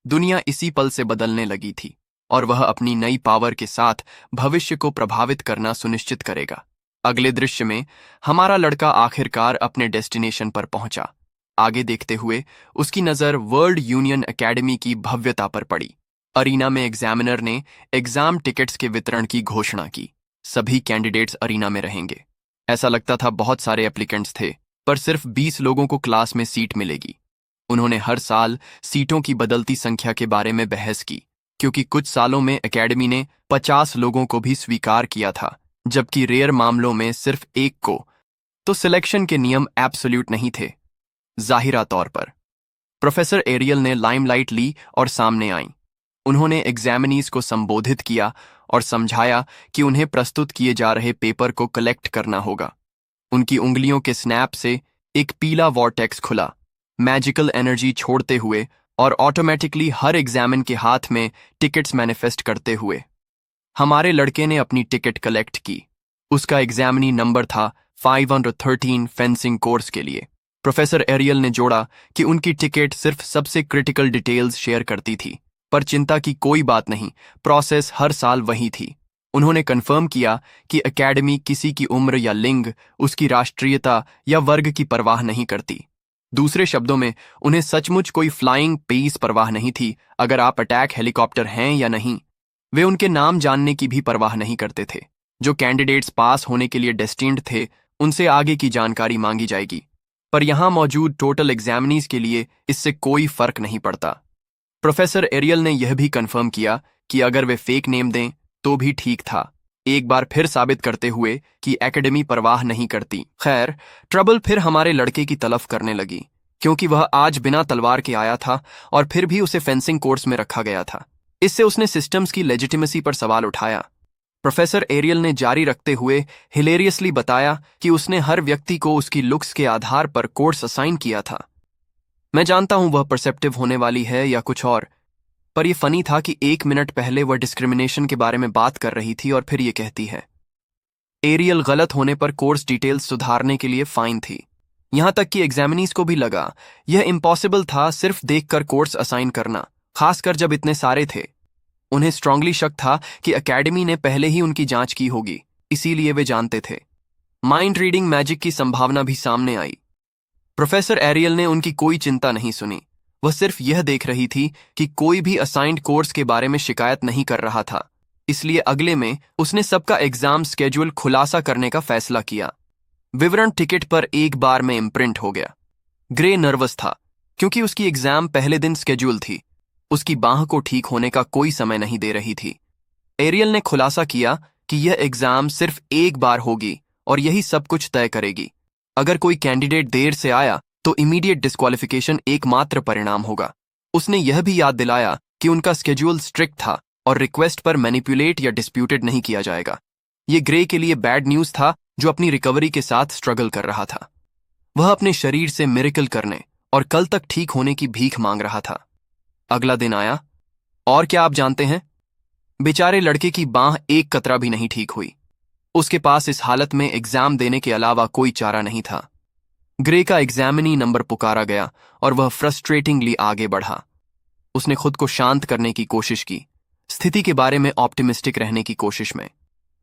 दुनिया इसी पल से बदलने लगी थी और वह अपनी नई पावर के साथ भविष्य को प्रभावित करना सुनिश्चित करेगा। अगले दृश्य में हमारा लड़का आखिरकार अपने डेस्टिनेशन पर पहुंचा। आगे देखते हुए उसकी नज़र वर्ल्ड यूनियन एकेडमी की भव्यता पर पड़ी। अरीना में एग्जामिनर ने एग्जाम टिकट्स के वितरण की घोषणा की। सभी कैंडिडेट्स अरीना में रहेंगे। ऐसा लगता था बहुत सारे एप्लीकेंट्स थे, पर सिर्फ 20 लोगों को क्लास में सीट मिलेगी। उन्होंने हर साल सीटों की बदलती संख्या के बारे में बहस की, क्योंकि कुछ सालों में एकेडमी ने 50 लोगों को भी स्वीकार किया था, जबकि रेयर मामलों में सिर्फ एक को। तो सिलेक्शन के नियम एब्सोल्यूट नहीं थे। जाहिरा तौर पर प्रोफेसर एरियल ने लाइमलाइट ली और सामने आई। उन्होंने एग्जामिनीज को संबोधित किया और समझाया कि उन्हें प्रस्तुत किए जा रहे पेपर को कलेक्ट करना होगा। उनकी उंगलियों के स्नैप से एक पीला वॉर्टेक्स खुला, मैजिकल एनर्जी छोड़ते हुए और ऑटोमेटिकली हर एग्जामिन के हाथ में टिकट्स मैनिफेस्ट करते हुए। हमारे लड़के ने अपनी टिकट कलेक्ट की। उसका एग्जामिनी नंबर था 513 फेंसिंग कोर्स के लिए। प्रोफेसर एरियल ने जोड़ा कि उनकी टिकट सिर्फ सबसे क्रिटिकल डिटेल्स शेयर करती थी, पर चिंता की कोई बात नहीं, प्रोसेस हर साल वही थी। उन्होंने कन्फर्म किया कि एकेडमी किसी की उम्र या लिंग, उसकी राष्ट्रीयता या वर्ग की परवाह नहीं करती। दूसरे शब्दों में, उन्हें सचमुच कोई फ्लाइंग पीस परवाह नहीं थी अगर आप अटैक हेलीकॉप्टर हैं या नहीं। वे उनके नाम जानने की भी परवाह नहीं करते थे। जो कैंडिडेट्स पास होने के लिए डेस्टिन्ड थे, उनसे आगे की जानकारी मांगी जाएगी। पर यहां मौजूद टोटल एग्जामिनीज के लिए इससे कोई फर्क नहीं पड़ता। प्रोफेसर एरियल ने यह भी कंफर्म किया कि अगर वे फेक नेम दें तो भी ठीक था, एक बार फिर साबित करते हुए कि एकेडमी परवाह नहीं करती। खैर, ट्रबल फिर हमारे लड़के की तलफ करने लगी, क्योंकि वह आज बिना तलवार के आया था और फिर भी उसे फेंसिंग कोर्स में रखा गया था। इससे उसने सिस्टम्स की लेजिटिमेसी पर सवाल उठाया। प्रोफेसर एरियल ने जारी रखते हुए हिलेरियसली बताया कि उसने हर व्यक्ति को उसकी लुक्स के आधार पर कोर्स असाइन किया था। मैं जानता हूं वह परसेप्टिव होने वाली है या कुछ और, पर यह फनी था कि 1 मिनट पहले वह डिस्क्रिमिनेशन के बारे में बात कर रही थी और फिर ये कहती है। एरियल गलत होने पर कोर्स डिटेल्स सुधारने के लिए फाइन थी। यहां तक कि एग्जामिनीज को भी लगा यह इम्पॉसिबल था सिर्फ देखकर कोर्स असाइन करना, खासकर जब इतने सारे थे। उन्हें स्ट्रांगली शक था कि एकेडमी ने पहले ही उनकी जांच की होगी, इसीलिए वे जानते थे। माइंड रीडिंग मैजिक की संभावना भी सामने आई। प्रोफेसर एरियल ने उनकी कोई चिंता नहीं सुनी। वह सिर्फ यह देख रही थी कि कोई भी असाइंड कोर्स के बारे में शिकायत नहीं कर रहा था। इसलिए अगले में उसने सबका एग्जाम स्केड्यूल खुलासा करने का फैसला किया। विवरण टिकट पर एक बार में इम्प्रिंट हो गया। ग्रे नर्वस था, क्योंकि उसकी एग्जाम पहले दिन स्केड्यूल थी। उसकी बांह को ठीक होने का कोई समय नहीं दे रही थी। एरियल ने खुलासा किया कि यह एग्जाम सिर्फ एक बार होगी और यही सब कुछ तय करेगी। अगर कोई कैंडिडेट देर से आया तो इमीडिएट डिस्क्वालिफिकेशन एकमात्र परिणाम होगा। उसने यह भी याद दिलाया कि उनका स्केड्यूल स्ट्रिक्ट था और रिक्वेस्ट पर मैनिपुलेट या डिस्प्यूटेड नहीं किया जाएगा। यह ग्रे के लिए बैड न्यूज था, जो अपनी रिकवरी के साथ स्ट्रगल कर रहा था। वह अपने शरीर से मिरेकल करने और कल तक ठीक होने की भीख मांग रहा था। अगला दिन आया और क्या आप जानते हैं, बेचारे लड़के की बांह एक कतरा भी नहीं ठीक हुई। उसके पास इस हालत में एग्जाम देने के अलावा कोई चारा नहीं था। ग्रे का एग्जामिनी नंबर पुकारा गया और वह फ्रस्ट्रेटिंगली आगे बढ़ा। उसने खुद को शांत करने की कोशिश की, स्थिति के बारे में ऑप्टिमिस्टिक रहने की कोशिश में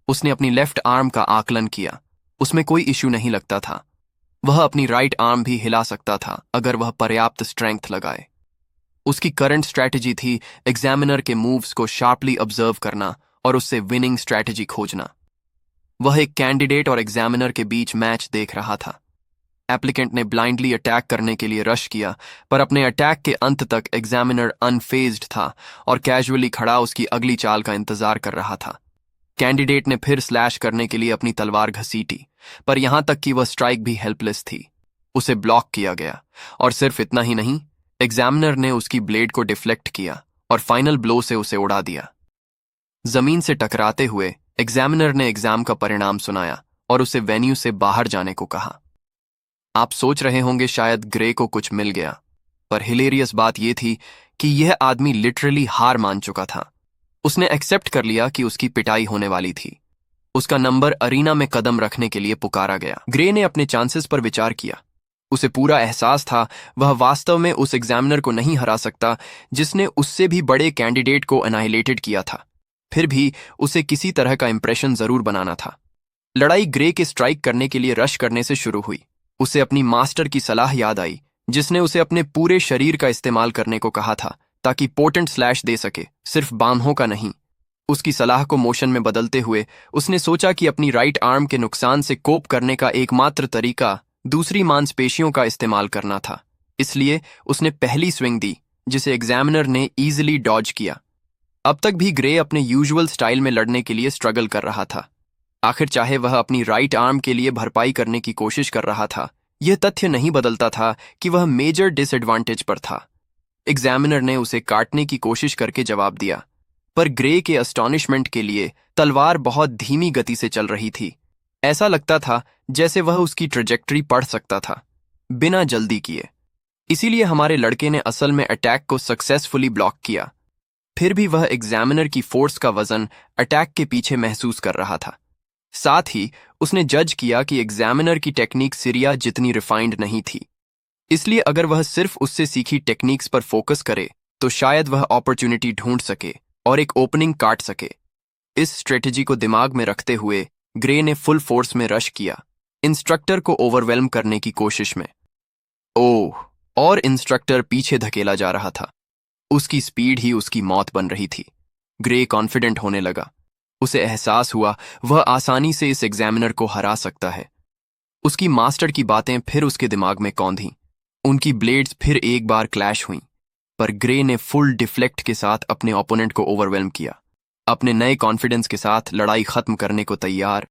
उसने अपनी लेफ्ट आर्म का आकलन किया। उसमें कोई इश्यू नहीं लगता था। वह अपनी राइट आर्म भी हिला सकता था अगर वह पर्याप्त स्ट्रेंथ लगाए। उसकी करंट स्ट्रैटेजी थी एग्जामिनर के मूव्स को शार्पली ऑब्जर्व करना और उससे विनिंग स्ट्रैटेजी खोजना। वह एक कैंडिडेट और एग्जामिनर के बीच मैच देख रहा था। एप्लीकेंट ने ब्लाइंडली अटैक करने के लिए रश किया, पर अपने अटैक के अंत तक एग्जामिनर अनफेज्ड था और कैजुअली खड़ा उसकी अगली चाल का इंतजार कर रहा था। कैंडिडेट ने फिर स्लैश करने के लिए अपनी तलवार घसीटी, पर यहां तक कि वह स्ट्राइक भी हेल्पलेस थी। उसे ब्लॉक किया गया, और सिर्फ इतना ही नहीं, एग्जामिनर ने उसकी ब्लेड को डिफ्लेक्ट किया और फाइनल ब्लो से उसे उड़ा दिया। जमीन से टकराते हुए एग्जामिनर ने एग्जाम का परिणाम सुनाया और उसे वेन्यू से बाहर जाने को कहा। आप सोच रहे होंगे शायद ग्रे को कुछ मिल गया, पर हिलेरियस बात यह थी कि यह आदमी लिटरली हार मान चुका था। उसने एक्सेप्ट कर लिया कि उसकी पिटाई होने वाली थी। उसका नंबर अरीना में कदम रखने के लिए पुकारा गया। ग्रे ने अपने चांसेस पर विचार किया। उसे पूरा एहसास था वह वास्तव में उस एग्जामिनर को नहीं हरा सकता जिसने उससे भी बड़े कैंडिडेट को एनाहिलेटेड किया था। फिर भी उसे किसी तरह का इंप्रेशन जरूर बनाना था। लड़ाई ग्रे के स्ट्राइक करने के लिए रश करने से शुरू हुई। उसे अपनी मास्टर की सलाह याद आई, जिसने उसे अपने पूरे शरीर का इस्तेमाल करने को कहा था ताकि पोटेंट स्लैश दे सके, सिर्फ बाहों का नहीं। उसकी सलाह को मोशन में बदलते हुए उसने सोचा कि अपनी राइट आर्म के नुकसान से कोप करने का एकमात्र तरीका दूसरी मांसपेशियों का इस्तेमाल करना था। इसलिए उसने पहली स्विंग दी, जिसे एग्जामिनर ने ईजिली डॉज किया। अब तक भी ग्रे अपने यूजुअल स्टाइल में लड़ने के लिए स्ट्रगल कर रहा था। आखिर चाहे वह अपनी राइट आर्म के लिए भरपाई करने की कोशिश कर रहा था, यह तथ्य नहीं बदलता था कि वह मेजर डिसएडवांटेज पर था। एग्जामिनर ने उसे काटने की कोशिश करके जवाब दिया, पर ग्रे के अस्टॉनिशमेंट के लिए तलवार बहुत धीमी गति से चल रही थी। ऐसा लगता था जैसे वह उसकी ट्रेजेक्टरी पढ़ सकता था, बिना जल्दी किए। इसीलिए हमारे लड़के ने असल में अटैक को सक्सेसफुली ब्लॉक किया। फिर भी वह एग्जामिनर की फोर्स का वजन अटैक के पीछे महसूस कर रहा था। साथ ही उसने जज किया कि एग्जामिनर की टेक्निक सिरिया जितनी रिफाइंड नहीं थी। इसलिए अगर वह सिर्फ उससे सीखी टेक्निक्स पर फोकस करे तो शायद वह अपॉर्चुनिटी ढूंढ सके और एक ओपनिंग काट सके। इस स्ट्रेटेजी को दिमाग में रखते हुए ग्रे ने फुल फोर्स में रश किया, इंस्ट्रक्टर को ओवरवेल्म करने की कोशिश में। ओह, और इंस्ट्रक्टर पीछे धकेला जा रहा था। उसकी स्पीड ही उसकी मौत बन रही थी। ग्रे कॉन्फिडेंट होने लगा। उसे एहसास हुआ वह आसानी से इस एग्जामिनर को हरा सकता है। उसकी मास्टर की बातें फिर उसके दिमाग में कौंधीं। उनकी ब्लेड्स फिर एक बार क्लैश हुईं, पर ग्रे ने फुल डिफ्लेक्ट के साथ अपने ओपोनेंट को ओवरवेल्म किया। अपने नए कॉन्फिडेंस के साथ लड़ाई खत्म करने को तैयार